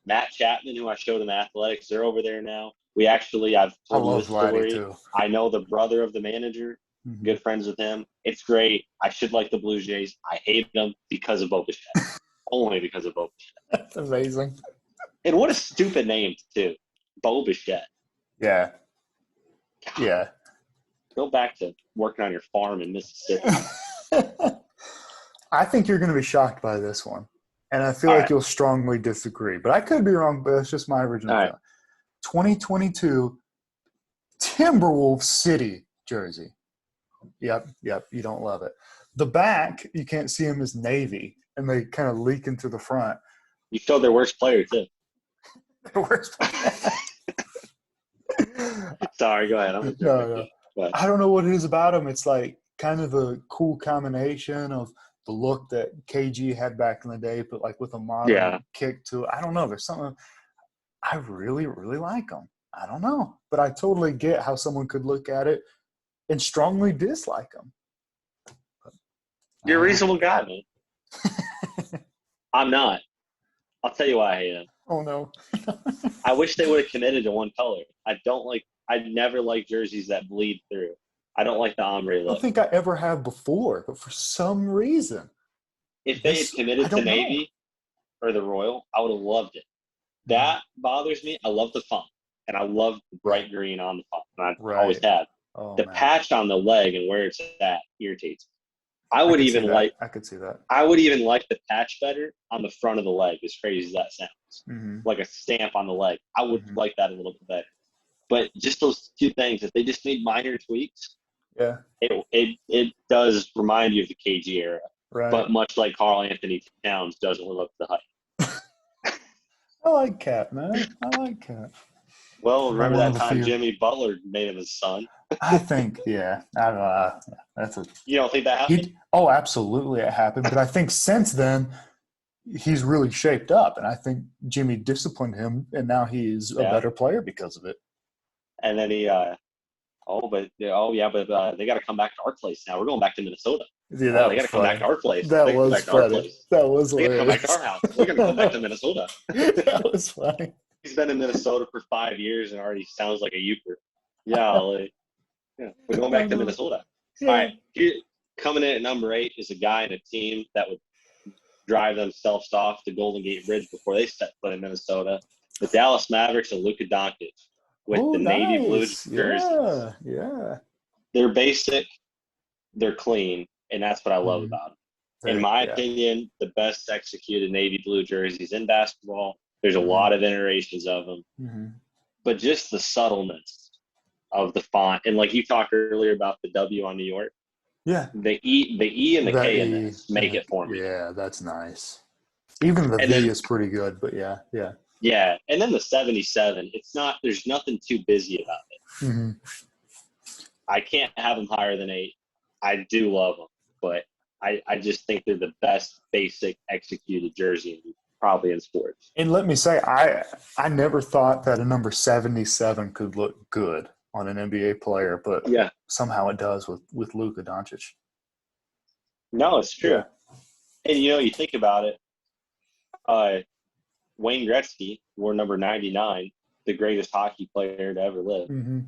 Matt Chapman, who I showed in the athletics, they're over there now. I've told you this story. Too. I know the brother of the manager, good friends with him. It's great. I should like the Blue Jays. I hate them because of Bo Bichette. Only because of Bo Bichette. That's amazing. And what a stupid name, too. Bo Bichette. Yeah. God. Yeah. Go back to working on your farm in Mississippi. I think you're going to be shocked by this one. And I feel like you'll strongly disagree. But I could be wrong, but it's just my original feeling. 2022 Timberwolves City jersey. Yep. You don't love it. The back, you can't see them as navy, and they kind of leak into the front. You showed their worst player, too. Their worst player. Sorry, go ahead. No. I don't know what it is about them. It's like kind of a cool combination of the look that KG had back in the day, but like with a modern kick to it. I don't know. There's something – I really, really like them. I don't know. But I totally get how someone could look at it and strongly dislike them. You're a reasonable guy, man. I'm not. I'll tell you why I hate them. Oh, no. I wish they would have committed to one color. I never like jerseys that bleed through. I don't like the ombre look. I don't think I ever have before, but for some reason. If they had committed to Navy or the Royal, I would have loved it. That bothers me. I love the font, and I love the bright green on the font, and I always have. The patch on the leg and where it's at irritates me. I could see that. I would even like the patch better on the front of the leg, as crazy as that sounds. Like a stamp on the leg. I would like that a little bit better. But just those two things, if they just made minor tweaks, it does remind you of the KG era. Right. But much like Karl Anthony Towns doesn't live up to the hype. I like Cat, man. I like Cat. Well, remember that time Jimmy Butler made him his son? I think, yeah. You don't think that happened? Absolutely it happened. But I think since then, he's really shaped up. And I think Jimmy disciplined him, and now he's a better player because of it. And then he they got to come back to our place now. We're going back to Minnesota. Yeah, they got to come back to our place. That was funny. That was hilarious. They got to come back to our house. We're going to come back to Minnesota. That was funny. He's been in Minnesota for 5 years and already sounds like a Euchre. We're going back to Minnesota. Yeah. All right, coming in at number 8 is a guy in a team that would drive themselves off the Golden Gate Bridge before they set foot in Minnesota. The Dallas Mavericks and Luka Doncic with Oh, the navy blue nice. jerseys. Yeah, yeah. They're basic, they're clean, and that's what I love Mhm. about them. In my Yeah. opinion, the best executed navy blue jerseys in basketball. There's a Mhm. lot of iterations of them, Mhm. but just the subtleness of the font. And like you talked earlier about the W on New York, Yeah. the E and the That K in E this make it for me. Yeah, that's nice. Even the And V then is pretty good, but yeah. yeah, and then the 77. It's not. There's nothing too busy about it. Mhm. I can't have them higher than 8. I do love them, but I just think they're the best basic executed jersey probably in sports. And let me say, I never thought that a number 77 could look good on an NBA player, but Yeah, somehow it does with Luka Doncic. no, it's true. Yeah. And you think about it. Wayne Gretzky wore number 99, the greatest hockey player to ever live, Mm-hmm.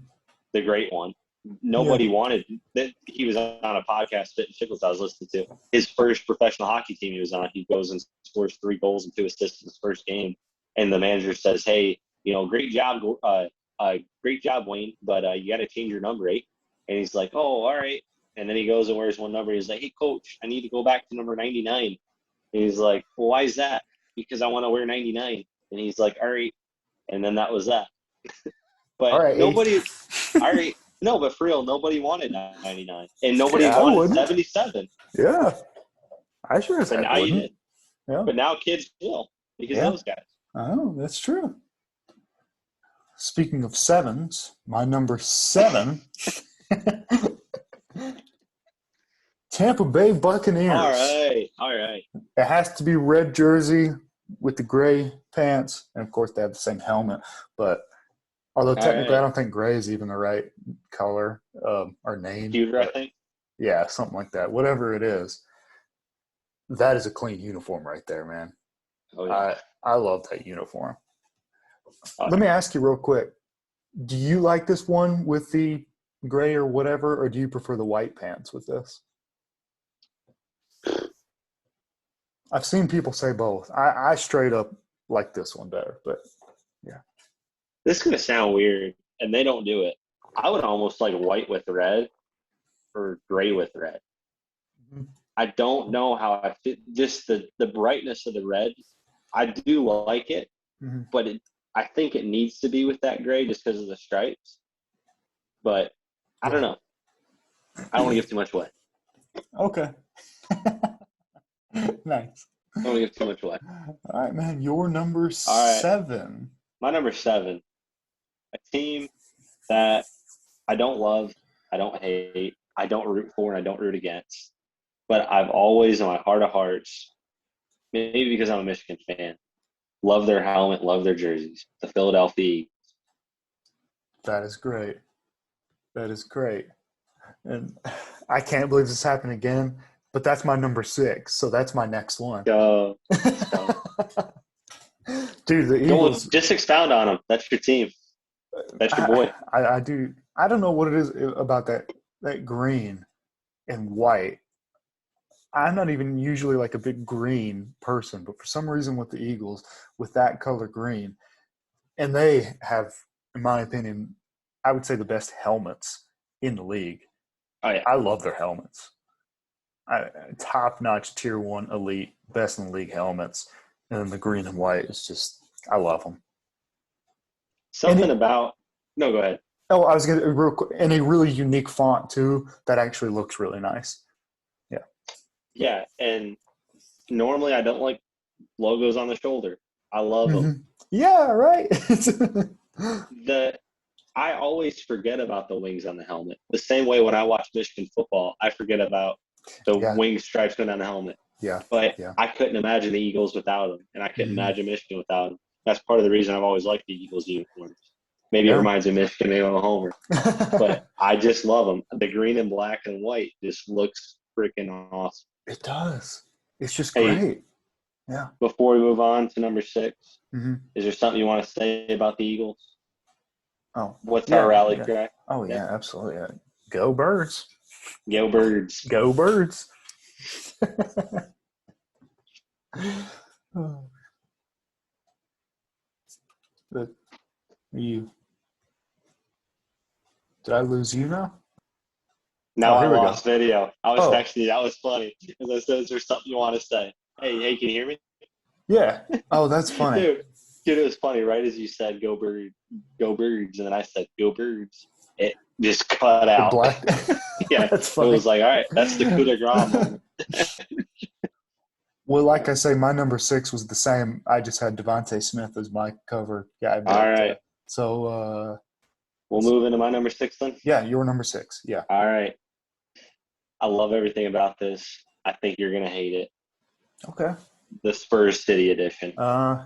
the great one. Nobody wanted that. He was on a podcast, Fit and Chicklets, I was listening to. His first professional hockey team he was on, he goes and scores 3 goals and 2 assists in his first game. And the manager says, hey, great job, Wayne, but you got to change your number 8. And he's like, oh, all right. And then he goes and wears one number. He's like, hey, coach, I need to go back to number 99. And he's like, well, why is that? Because I want to wear 99. And he's like, all right. And then that was that. But All right, nobody, all right. No, but for real, nobody wanted 99. And nobody Yeah, I wanted wouldn't. 77. Yeah. I sure as But heck now you wouldn't. did. Yeah. But now kids will because of those guys. Oh, that's true. Speaking of 7s, my number 7, Tampa Bay Buccaneers. All right. It has to be red jersey with the gray pants, and of course they have the same helmet. But although technically I don't think gray is even the right color or name. Pewter, I think. Yeah, something like that. Whatever it is, that is a clean uniform right there, man. Oh, yeah. I love that uniform. Let me ask you real quick. Do you like this one with the gray or whatever, or do you prefer the white pants with this? I've seen people say both. I straight up like this one better, but yeah. This is going to sound weird, and they don't do it. I would almost like white with red or gray with red. Mm-hmm. I don't know how I fit. Just the brightness of the red, I do like it, but I think it needs to be with that gray just because of the stripes. But I don't know. I don't want to give too much away. Okay. Nice. I don't want to give too much away. All right, man. Your number 7. My number 7. A team that I don't love, I don't hate, I don't root for, and I don't root against. But I've always, in my heart of hearts, maybe because I'm a Michigan fan, love their helmet, love their jerseys. The Philadelphia Eagles. That is great. That is great. And I can't believe this happened again, but that's my number 6. So that's my next one. Go. Dude, the Eagles. Just expound on them. That's your team. That's your boy. I do. I don't know what it is about that green and white. I'm not even usually like a big green person, but for some reason with the Eagles, with that color green, and they have, in my opinion, I would say the best helmets in the league. Oh, yeah. I love their helmets. Top-notch Tier 1 elite, best in the league helmets. And then the green and white is just, I love them. No, go ahead. Oh, I was going to, real quick, and a really unique font too that actually looks really nice. Yeah. Yeah, and normally I don't like logos on the shoulder. I love them. Yeah, right. I always forget about the wings on the helmet. The same way when I watch Michigan football, I forget about the wing stripes going down the helmet. Yeah. But I couldn't imagine the Eagles without them, and I couldn't imagine Michigan without them. That's part of the reason I've always liked the Eagles uniforms. Maybe it reminds me of Michigan, maybe I'm a homer. But I just love them. The green and black and white just looks freaking awesome. It does. It's just great. Yeah. Before we move on to number 6, is there something you want to say about the Eagles? Oh. What's our rally cry? Oh, yeah, absolutely. Go Birds. Go Birds. Go Birds. But you, did I lose you now? Now Oh, I here we go. lost video. I was Oh, texting you. That was funny. As I said, is there something you want to say? Hey, can you hear me? yeah. Oh, that's funny. Dude, it was funny. Right as you said, go birds, and then I said, go birds. It just cut The out. black. Yeah, That's it funny. was like, all right, that's the coup de grace moment. Well, like I say, my number 6 was the same. I just had Devontae Smith as my cover guy. All But right, let's we'll see. move into my number 6 then. Yeah, your number 6. Yeah. All right, I love everything about this. I think you're gonna hate it. Okay. The Spurs City edition.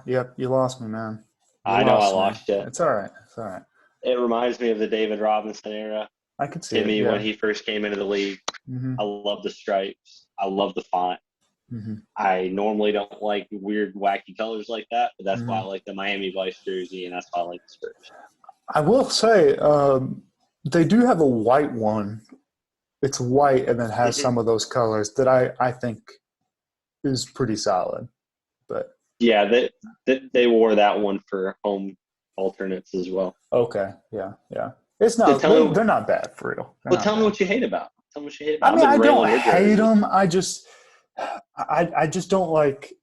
Yep. You lost me, man. You I know I lost me. lost you. It's all right. It's all right. It reminds me of the David Robinson era. I can see Timmy it. Yeah. when he first came into the league. Mm-hmm. I love the stripes. I love the font. Mm-hmm. I normally don't like weird, wacky colors like that, but that's why I Mm-hmm. like the Miami Vice jersey, and that's why I like the Spurs. I will say they do have a white one. It's white and then has some of those colors that I think is pretty solid. But Yeah, they wore that one for home alternates as well. okay, yeah. It's So not they're not bad for real. tell me what you hate about. Tell me what you hate about. I mean, I don't your hate jersey. them. I just don't like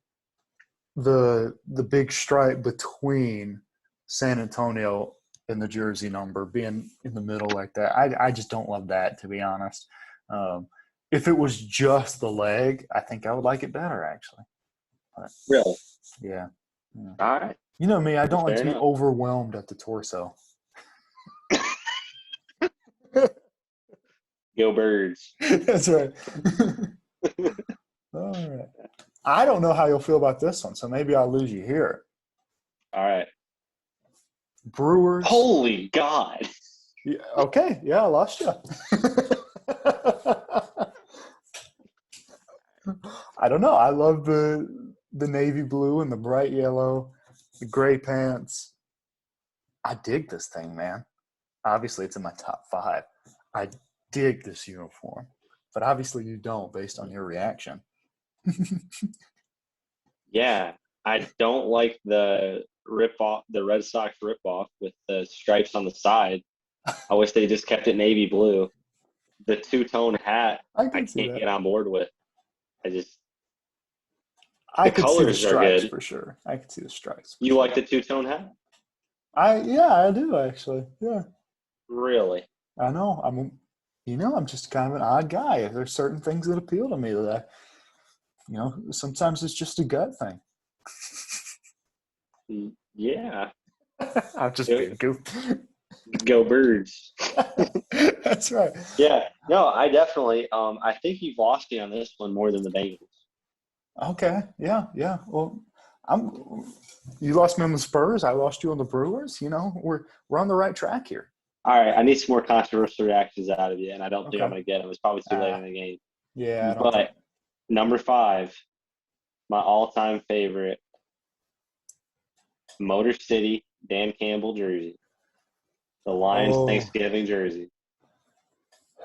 the big stripe between San Antonio and the jersey number being in the middle like that. I just don't love that, to be honest. If it was just the leg, I think I would like it better, actually. But, Really? yeah. All right. You know me, I don't like to be enough. overwhelmed at the torso. Go Birds. That's right. All right. I don't know how you'll feel about this one, so maybe I'll lose you here. All right. Brewers. Holy God. Yeah, okay. Yeah, I lost you. I don't know. I love the navy blue and the bright yellow, the gray pants. I dig this thing, man. Obviously, it's in my top 5. I dig this uniform, but obviously you don't based on your reaction. Yeah, I don't like the Red Sox rip off with the stripes on the side. I wish they just kept it navy blue. The two-tone hat, I I can see can't that. get on board with. I could see the colors are stripes good. for sure. I could see the stripes. You like the two-tone hat? I do actually. Yeah. Really? I know. I'm just kind of an odd guy. There's certain things that appeal to me that sometimes it's just a gut thing. Yeah. I'm just being goofy. Go Birds. That's right. Yeah. No, I definitely. I think you've lost me on this one more than the Bengals. Okay. Yeah. Well, you lost me on the Spurs. I lost you on the Brewers. We're on the right track here. All right. I need some more controversial reactions out of you, and I don't think I'm going to get them. It's probably too late in the game. Yeah. But number 5, my all-time favorite, Motor City Dan Campbell jersey, the Lions Thanksgiving jersey,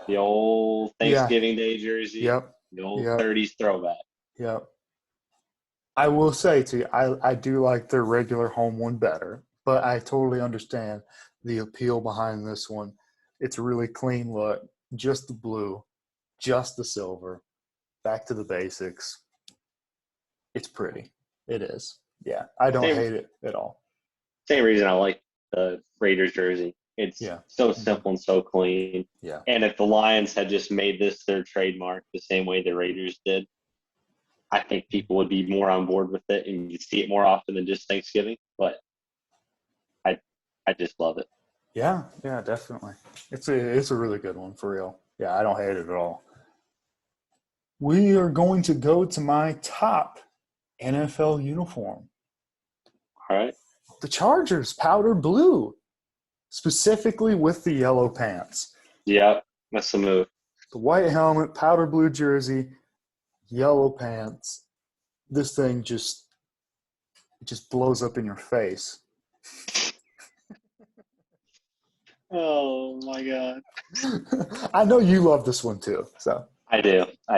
the old Thanksgiving Day jersey. Yep. The old 30s throwback. Yep. I will say to you, I do like their regular home one better, but I totally understand the appeal behind this one. It's a really clean look, just the blue, just the silver, back to the basics. It's pretty. It is. Yeah, I don't hate it at all. Same reason I like the Raiders jersey. It's so simple and so clean. Yeah. And if the Lions had just made this their trademark the same way the Raiders did, I think people would be more on board with it and you'd see it more often than just Thanksgiving. But I just love it. Yeah, definitely. It's a really good one for real. Yeah, I don't hate it at all. We are going to go to my top NFL uniform. All right. The Chargers powder blue, specifically with the yellow pants. Yep, that's the move. The white helmet, powder blue jersey, yellow pants. This thing just blows up in your face. Oh my God. I know you love this one too. So I do. I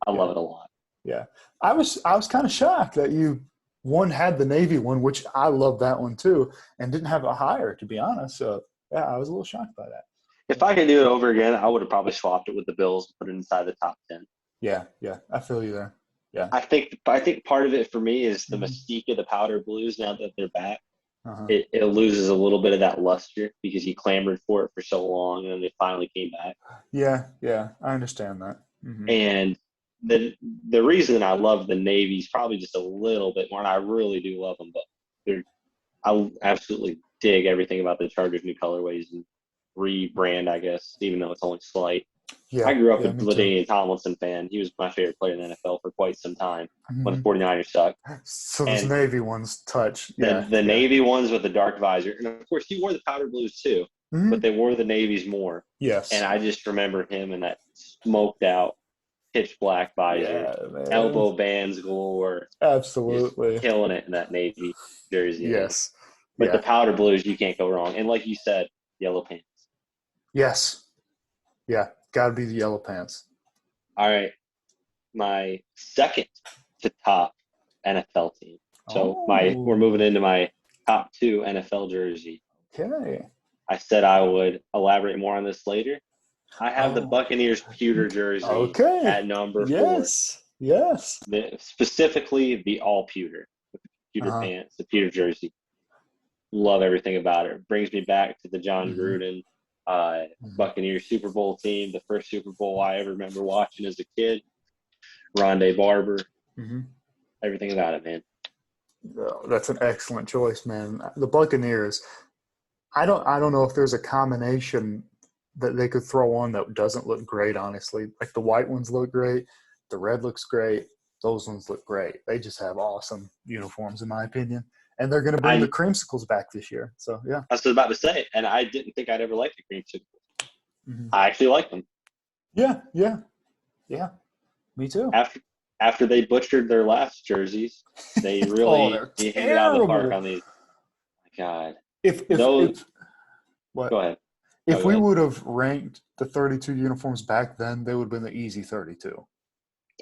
love it a lot. Yeah. I was kind of shocked that you one had the Navy one, which I love that one too, and didn't have it higher, to be honest. So yeah, I was a little shocked by that. If I could do it over again, I would have probably swapped it with the Bills and put it inside the top 10. Yeah, yeah. I feel you there. Yeah. I think part of it for me is the Mhm. mystique of the powder blues now that they're back. Uh-huh. It loses a little bit of that luster because he clamored for it for so long and then they finally came back. Yeah, yeah. I understand that. Hmm. And the reason I love the Navy's probably just a little bit more, and I really do love them, but they're I absolutely dig everything about the Chargers' new colorways and rebrand, I guess, even though it's only slight. I Yeah, grew up a yeah, me too. LaDainian Tomlinson fan. He was my favorite player in the NFL for quite some time when the Hmm. 49ers sucked. So those And Navy ones touch. the, Yeah, the yeah. Navy ones with the dark visor. And of course, he wore the powder blues too, but Hmm. they wore the Navies more. And Yes. I just remember him in that smoked out, pitch black visor, Yeah, man. elbow bands galore, just Absolutely. killing it in that Navy jersey, man. Yes. But the Yeah. powder blues, you can't go wrong. And like you said, yellow pants. Yes. Yeah. Gotta be the yellow pants. All right. My second to top NFL team. So we're moving Oh, into my top two NFL jersey. okay. I said I would elaborate more on this later. I have the Oh, Buccaneers pewter jersey okay. at number 4. Yes. Yes. Specifically the all pewter with the pewter Uh-huh. pants, the pewter jersey. Love everything about it. Brings me back to the John Hmm. Gruden Hmm. Buccaneers Super Bowl team, the first Super Bowl I ever remember watching as a kid. Rondé Barber, Hmm. everything about it, man. Oh, that's an excellent choice, man. The Buccaneers. I don't know if there's a combination that they could throw on that doesn't look great, honestly. Like the white ones look great, the red looks great, those ones look great. They just have awesome uniforms in my opinion. And they're going to bring the I creamsicles back this year. So, yeah. I was about to say, and I didn't think I'd ever like the cream soup. Hmm. I actually like them. Yeah, yeah, yeah. Me too. After after they butchered their last jerseys, they Oh, really they're hit it out of the park terrible. on these. My God, If if those. if what Go ahead. No, if go we ahead. would have ranked the 32 uniforms back then, they would have been the easy 32.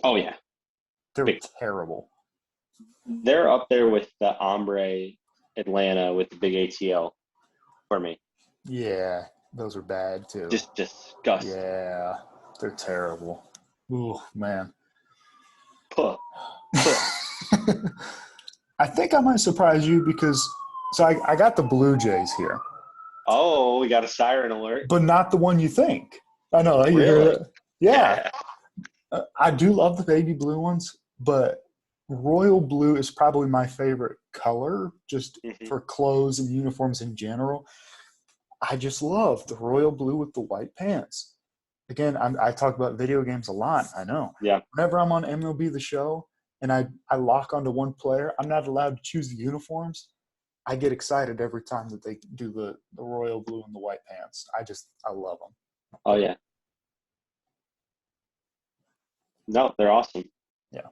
Oh yeah, They were big. terrible. They're up there with the ombre Atlanta with the big ATL for me. Yeah, those are bad too. Just disgusting. Yeah, they're terrible. Ooh, man. Puh, puh. I think I might surprise you because so I got the Blue Jays here, Oh, we got a siren alert. but not the one you think. I know you hear Really? that. Yeah, I do love the baby blue ones, but royal blue is probably my favorite color just Mhm. for clothes and uniforms in general. I just love the royal blue with the white pants. Again, I talk about video games a lot. I know. Yeah. Whenever I'm on MLB The Show and I lock onto one player, I'm not allowed to choose the uniforms. I get excited every time that they do the royal blue and the white pants. I love them. Oh yeah. No, they're awesome. Yeah.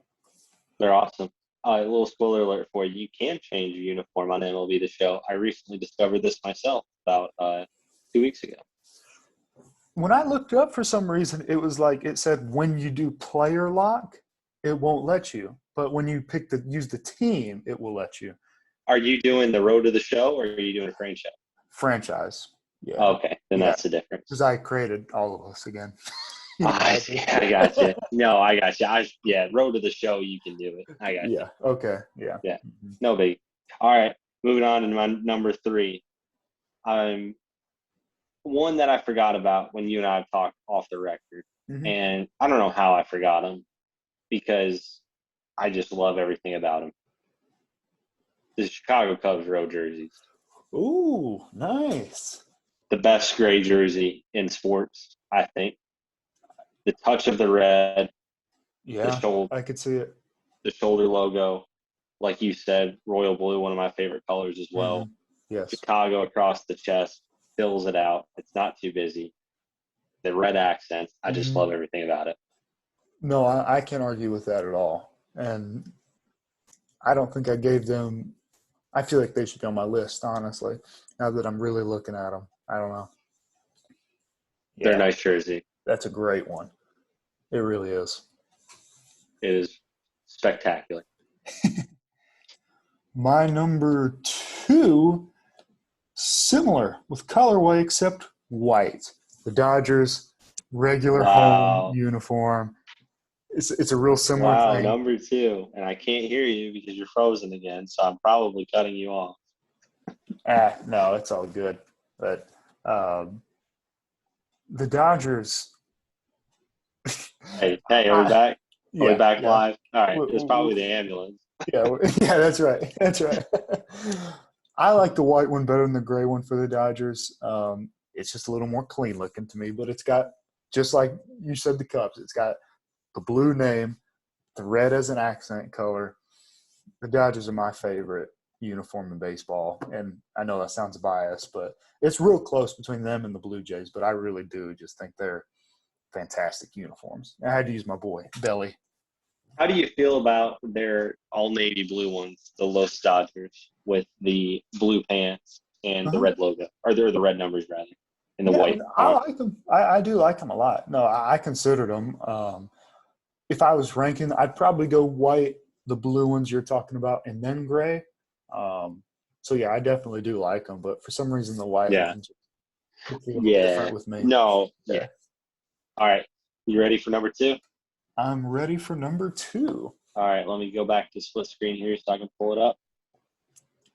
They're awesome. A little spoiler alert for you. You can change your uniform on MLB The Show. I recently discovered this myself about 2 weeks ago. When I looked up for some reason, it was like it said when you do player lock, it won't let you. But when you use the team, it will let you. Are you doing the road to the show or are you doing a franchise? Franchise. Yeah. Okay, then Yeah. that's the difference. Because I created all of us again. I see. I got you. No, I got you. Yeah, road to the show, you can do it. I got you. Yeah. Okay. Yeah. Yeah, Mm-hmm. no big. All right, moving on to my number 3. One that I forgot about when you and I have talked off the record, Mm-hmm. and I don't know how I forgot him because I just love everything about him. The Chicago Cubs road jerseys, Ooh, nice. the best gray jersey in sports, I think. The touch of the red, the Yeah, shoulder, I could see it. the shoulder logo, like you said, royal blue, one of my favorite colors as well. Mm-hmm. Yes. Chicago across the chest, fills it out. It's not too busy. The red accents, I just Mm-hmm. love everything about it. No, I can't argue with that at all. And I don't think I gave them. I feel like they should be on my list, honestly. Now that I'm really looking at them, I don't know. They're a Yeah, nice jersey. that's a great one. It really is. It is Spectacular. My number 2, similar with colorway except white. The Dodgers regular home Wow. uniform. It's a real similar Wow, thing. number 2. And I can't hear you because you're frozen again, so I'm probably cutting you off. No, it's all good. But the Dodgers. Hey, are we back? Are we back Yeah. live? All right, it's probably the ambulance. Yeah, that's right. That's right. I like the white one better than the gray one for the Dodgers. It's just a little more clean looking to me, but it's got, just like you said, the Cubs, it's got the blue name, the red as an accent color. The Dodgers are my favorite uniform in baseball, and I know that sounds biased, but it's real close between them and the Blue Jays, but I really do just think they're fantastic uniforms. I had to use my boy, Belly. How do you feel about their all navy blue ones, the Los Dodgers, with the blue pants and the red logo, or they're the red numbers rather, and the white I font? like them. I do like them a lot. No, I considered them. If I was ranking, I'd probably go white, the blue ones you're talking about, and then gray. So yeah, I definitely do like them, but for some reason the white Yeah. ones look a little Yeah. different with me. No. Yeah. All right. You ready for number 2? I'm ready for number 2. All right. Let me go back to split screen here so I can pull it up.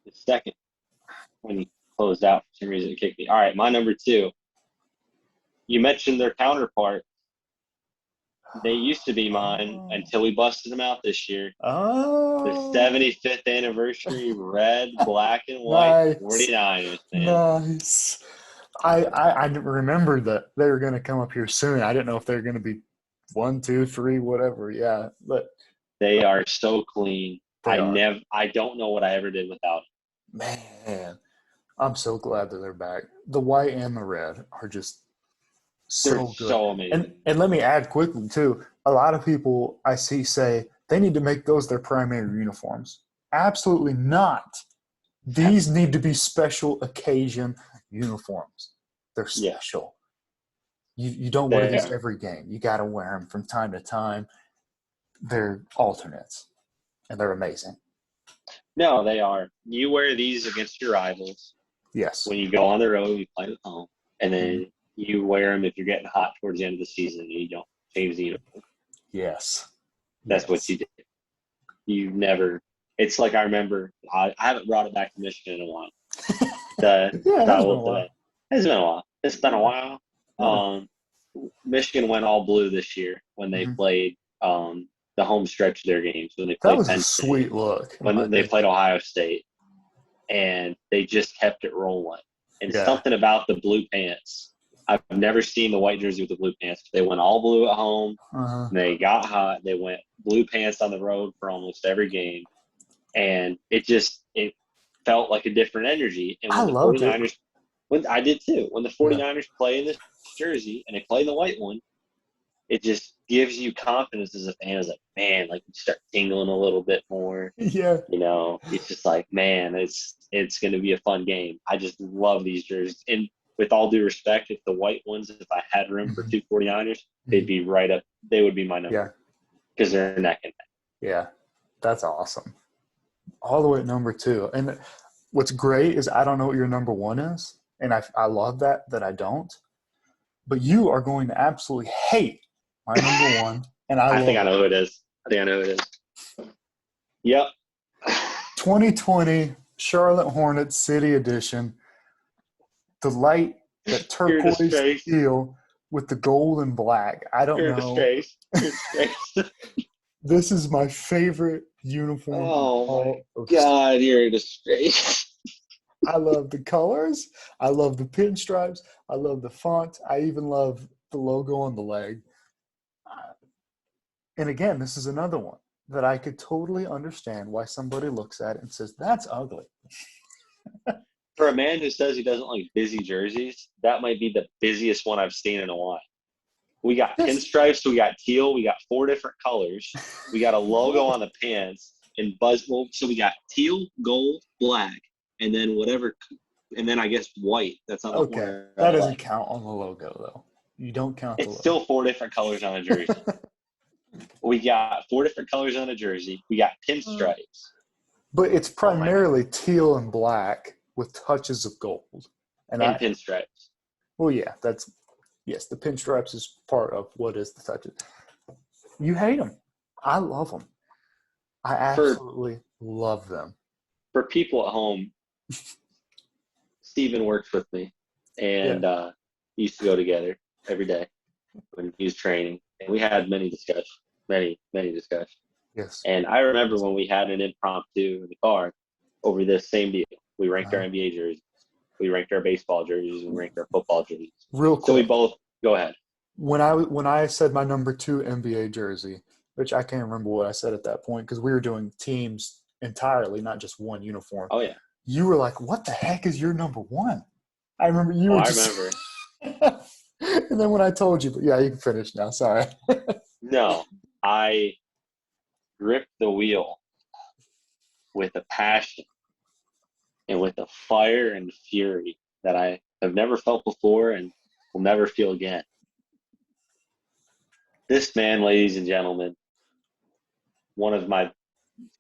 The second when you closed out, for some reason it kicked me. All right. My number 2. You mentioned their counterpart. They used to be mine until we busted them out this year. Oh. The 75th anniversary red, black, and white Nice. 49ers, man. Nice. I remembered that they were going to come up here soon. I didn't know if they were going to be 1, 2, 3, whatever. Yeah, but they are so clean. I don't know what I ever did without them. Man, I'm so glad that they're back. The white and the red are just so They're good. So amazing. And let me add quickly too. A lot of people I see say they need to make those their primary uniforms. Absolutely not. These need to be special occasion uniforms. They're special. Yeah. You don't wear these every game. You got to wear them from time to time. They're alternates, and they're amazing. No, they are. You wear these against your rivals. Yes. When you go on the road, you play at home, and then you wear them if you're getting hot towards the end of the season and you don't change the uniform. Yes. That's what you did. You never – it's like I remember – I haven't brought it back to Michigan in a while. It's been a while. It's been a while. Michigan went all blue this year when they played the home stretch of their games. When they played that was Penn a State, sweet look. When they played Ohio State. And they just kept it rolling. And something about the blue pants. I've never seen the white jersey with the blue pants. They went all blue at home. And they got hot. They went blue pants on the road for almost every game. And it felt like a different energy. And when I loved 49ers, I did too. When the 49ers play in this jersey and they play in the white one, it just gives you confidence as a fan. It's like, man, like you start tingling a little bit more. Yeah. You know, it's just like, man, it's going to be a fun game. I just love these jerseys. And with all due respect, if the white ones, if I had room for 2 49ers, they'd be right up. They would be my number. Yeah. Because they're neck and neck. Yeah. That's awesome. All the way at number 2. And what's great is I don't know what your number 1 is. And I love that I don't. But you are going to absolutely hate my number 1. And I think I know who it is. Yep. 2020 Charlotte Hornets City Edition. The light, that turquoise steel with the gold and black. I don't know. This is my favorite uniform. Oh, my God, you're a disgrace. I love the colors. I love the pinstripes. I love the font. I even love the logo on the leg. And again, this is another one that I could totally understand why somebody looks at it and says, that's ugly. For a man who says he doesn't like busy jerseys, that might be the busiest one I've seen in a while. We got pinstripes, we got teal, we got 4 different colors. We got a logo on the pants and so we got teal, gold, black, and then and then I guess white. That's not okay. That doesn't count on the logo though. You don't count the logo. It's still 4 different colors on a jersey. We got 4 different colors on a jersey. We got pinstripes. But it's primarily teal and black with touches of gold. And pinstripes. Well, yeah, yes, the pinstripes is part of what is the touches. You hate them. I love them. I absolutely love them. For people at home, Steven works with me, and we used to go together every day when he was training. And we had many discussions. Yes. And I remember when we had an impromptu in the car over this same deal. We ranked our NBA jerseys. We ranked our baseball jerseys. We ranked our football jerseys. Real quick. So we both – go ahead. When I said my number 2 NBA jersey, which I can't remember what I said at that point because we were doing teams entirely, not just one uniform. Oh, yeah. You were like, what the heck is your number 1? I remember you were I remember. And then when I told you, but yeah, you can finish now. Sorry. No, I gripped the wheel with a passion and with a fire and fury that I have never felt before and will never feel again. This man, ladies and gentlemen, one of my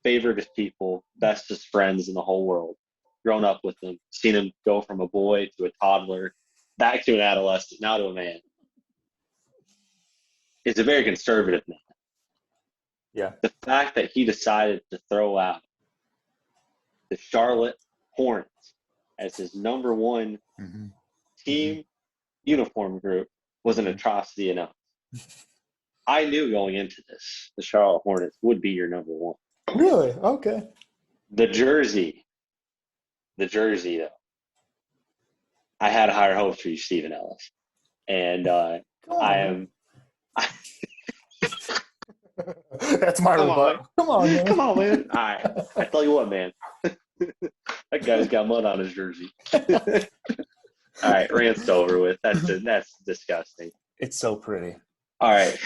favorite people, bestest friends in the whole world, grown up with him, seen him go from a boy to a toddler, back to an adolescent, now to a man. Is a very conservative man. Yeah. The fact that he decided to throw out the Charlotte Hornets as his number 1 team uniform group was an atrocity enough. I knew going into this, the Charlotte Hornets would be your number 1. Really? Okay. The jersey, though. I had higher hopes for you, Stephen Ellis. And I am – That's my rebuttal. Come on, man. Come on, man. All right. I tell you what, man. That guy's got mud on his jersey. All right, rant's over with. That's disgusting. It's so pretty. All right.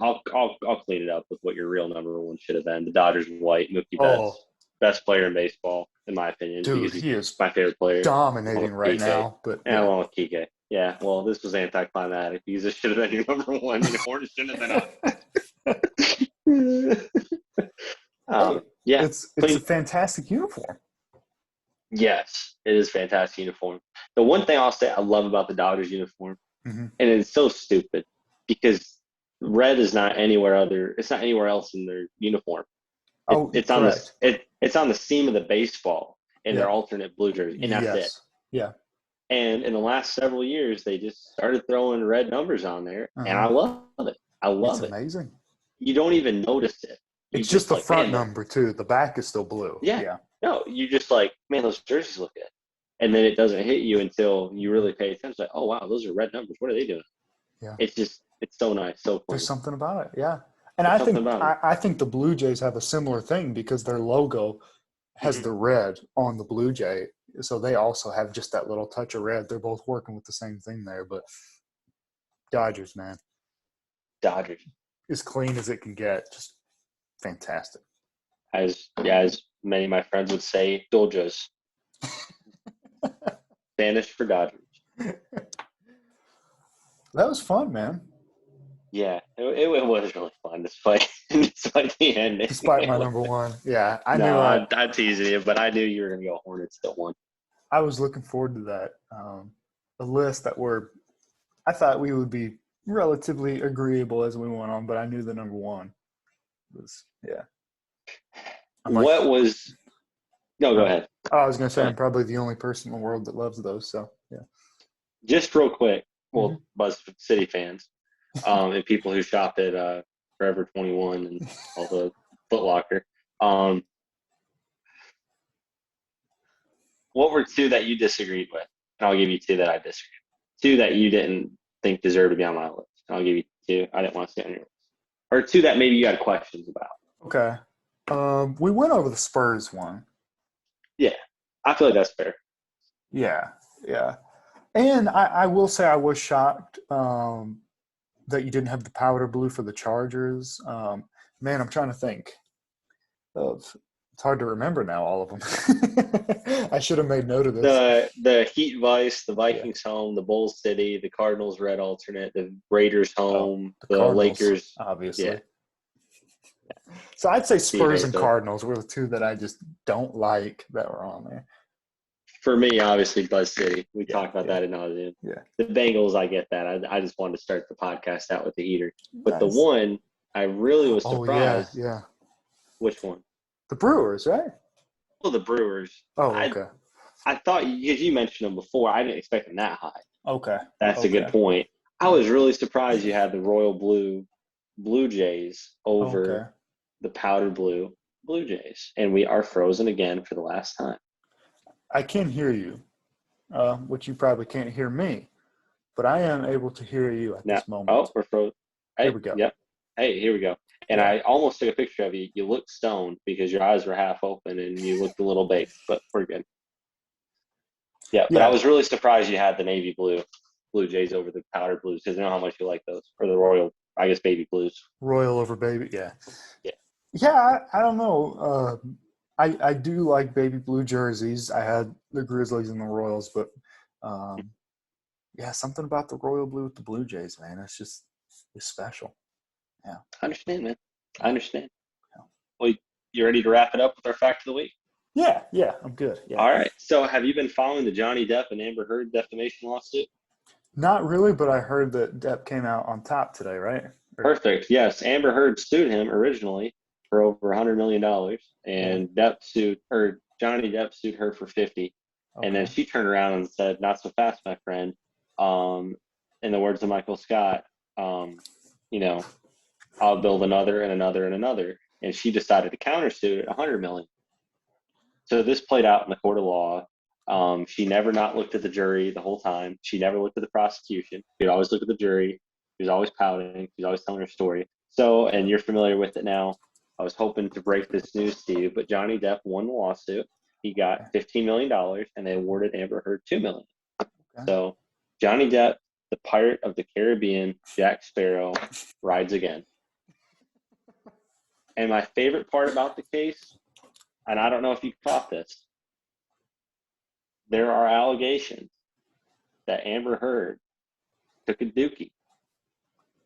I'll clean it up with what your real number 1 should have been. The Dodgers white, Mookie Betts, best player in baseball, in my opinion. Dude, he is my favorite player. Dominating right now. But along with Kike. Yeah, well, this was anticlimactic because this should have been your number 1. The Hornets shouldn't have been up. Yeah, it's a fantastic uniform. Yes, it is a fantastic uniform. The one thing I'll say I love about the Dodgers uniform, and it's so stupid because red is not anywhere else in their uniform. It's on the seam of the baseball in their alternate blue jersey, and that's it. Yeah. And in the last several years, they just started throwing red numbers on there, and I love it. It's amazing. You don't even notice it. It's just the front number, too. The back is still blue. Yeah. No, you just like, man, those jerseys look good. And then it doesn't hit you until you really pay attention. Like, oh, wow, those are red numbers. What are they doing? Yeah. It's so nice, so cool. There's something about it, yeah. And I think the Blue Jays have a similar thing because their logo has the red on the Blue Jay. So they also have just that little touch of red. They're both working with the same thing there. But Dodgers, man. Dodgers. As clean as it can get. Just fantastic. As many of my friends would say, Dodgers. Spanish for Dodgers. That was fun, man. Yeah, it was really fun despite the ending. Despite my number 1. Yeah, I'm teasing you, but I knew you were going to go Hornets that one. I was looking forward to that. The list I thought we would be relatively agreeable as we went on, but I knew the number 1 was, yeah. Go ahead. I was going to say I'm probably the only person in the world that loves those, so, yeah. Just real quick, Buzz City fans and people who shop at Forever 21 and all the Foot Locker. What were 2 that you disagreed with? And I'll give you 2 that I disagreed with. 2 that you didn't think deserved to be on my list. And I'll give you 2 I didn't want to see on your list. Or 2 that maybe you had questions about. Okay. We went over the Spurs one. Yeah. I feel like that's fair. Yeah. And I will say I was shocked that you didn't have the powder blue for the Chargers. Man, I'm trying to think of – it's hard to remember now, all of them. I should have made note of this. The Heat Vice, the Vikings home, the Bulls City, the Cardinals red alternate, the Raiders home, the Cardinals, Lakers. Obviously. Yeah. So I'd say Spurs CJ and still. Cardinals were the two that I just don't like that were on there. For me, obviously, Buzz City. We Yeah, talked about yeah. that in nauseam. Yeah. The Bengals, I get that. I just wanted to start the podcast out with the heater. But the Nice. one I really was Oh, surprised. yeah. Which one? The Brewers, right? Well, the Brewers. Oh, okay. I thought, because you mentioned them before, I didn't expect them that high. Okay. That's a good point. I was really surprised you had the Royal Blue Jays over the powder blue Blue Jays. And we are frozen again for the last time. I can hear you, which you probably can't hear me, but I am able to hear you at this moment. Oh, we're frozen. Hey, here we go. Yep. Hey, here we go. And I almost took a picture of you. You looked stoned because your eyes were half open and you looked a little baked, but we're good. Yeah, but I was really surprised you had the navy Blue Jays over the powder blues because I know how much you like those, or the Royal, I guess, baby blues. Royal over baby, yeah. Yeah. Yeah, I don't know. I do like baby blue jerseys. I had the Grizzlies and the Royals, but something about the Royal blue with the Blue Jays, man. It's special. Yeah. I understand, man. I understand. Yeah. Well, you ready to wrap it up with our fact of the week? Yeah, I'm good. Yeah. All right. So have you been following the Johnny Depp and Amber Heard defamation lawsuit? Not really, but I heard that Depp came out on top today, right? Perfect. Yes. Amber Heard sued him originally for over $100 million, and Johnny Depp sued her for 50. And then she turned around and said, "Not so fast, my friend." In the words of Michael Scott, I'll build another and another and another. And she decided to countersue at $100 million. So this played out in the court of law. She never not looked at the jury the whole time. She never looked at the prosecution. She'd always look at the jury. She was always pouting. She was always telling her story. So, and you're familiar with it now. I was hoping to break this news to you, but Johnny Depp won the lawsuit. He got $15 million, and they awarded Amber Heard $2 million. So Johnny Depp, the Pirate of the Caribbean, Jack Sparrow, rides again. And my favorite part about the case, and I don't know if you caught this, there are allegations that Amber Heard took a dookie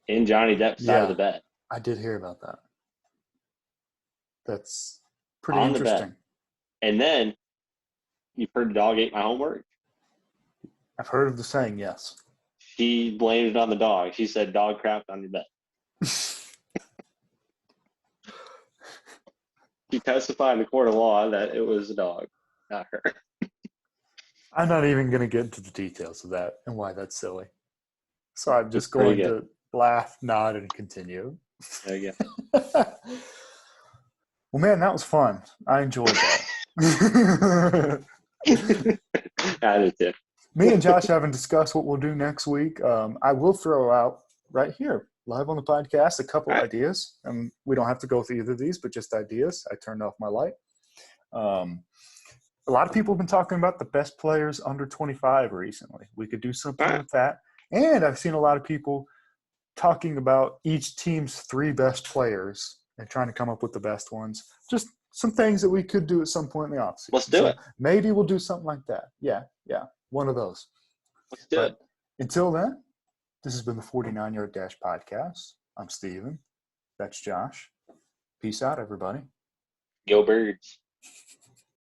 in Johnny Depp's side of the bed. I did hear about that. That's pretty interesting. And then, you've heard the dog ate my homework? I've heard of the saying, yes. She blamed it on the dog. She said dog crapped on your bed. She testified in the court of law that it was a dog, not her. I'm not even going to get into the details of that and why that's silly. So I'm just going to laugh, nod, and continue. There you go. Well, man, that was fun. I enjoyed that. I did too. Me and Josh haven't discussed what we'll do next week. I will throw out right here, live on the podcast, a couple ideas. We don't have to go through either of these, but just ideas. I turned off my light. A lot of people have been talking about the best players under 25 recently. We could do something with that. And I've seen a lot of people talking about each team's 3 best players and trying to come up with the best ones. Just some things that we could do at some point in the offseason. Let's do it. Maybe we'll do something like that. Yeah. One of those. Let's do it. Until then, this has been the 49-Yard Dash Podcast. I'm Steven. That's Josh. Peace out, everybody. Go Birds.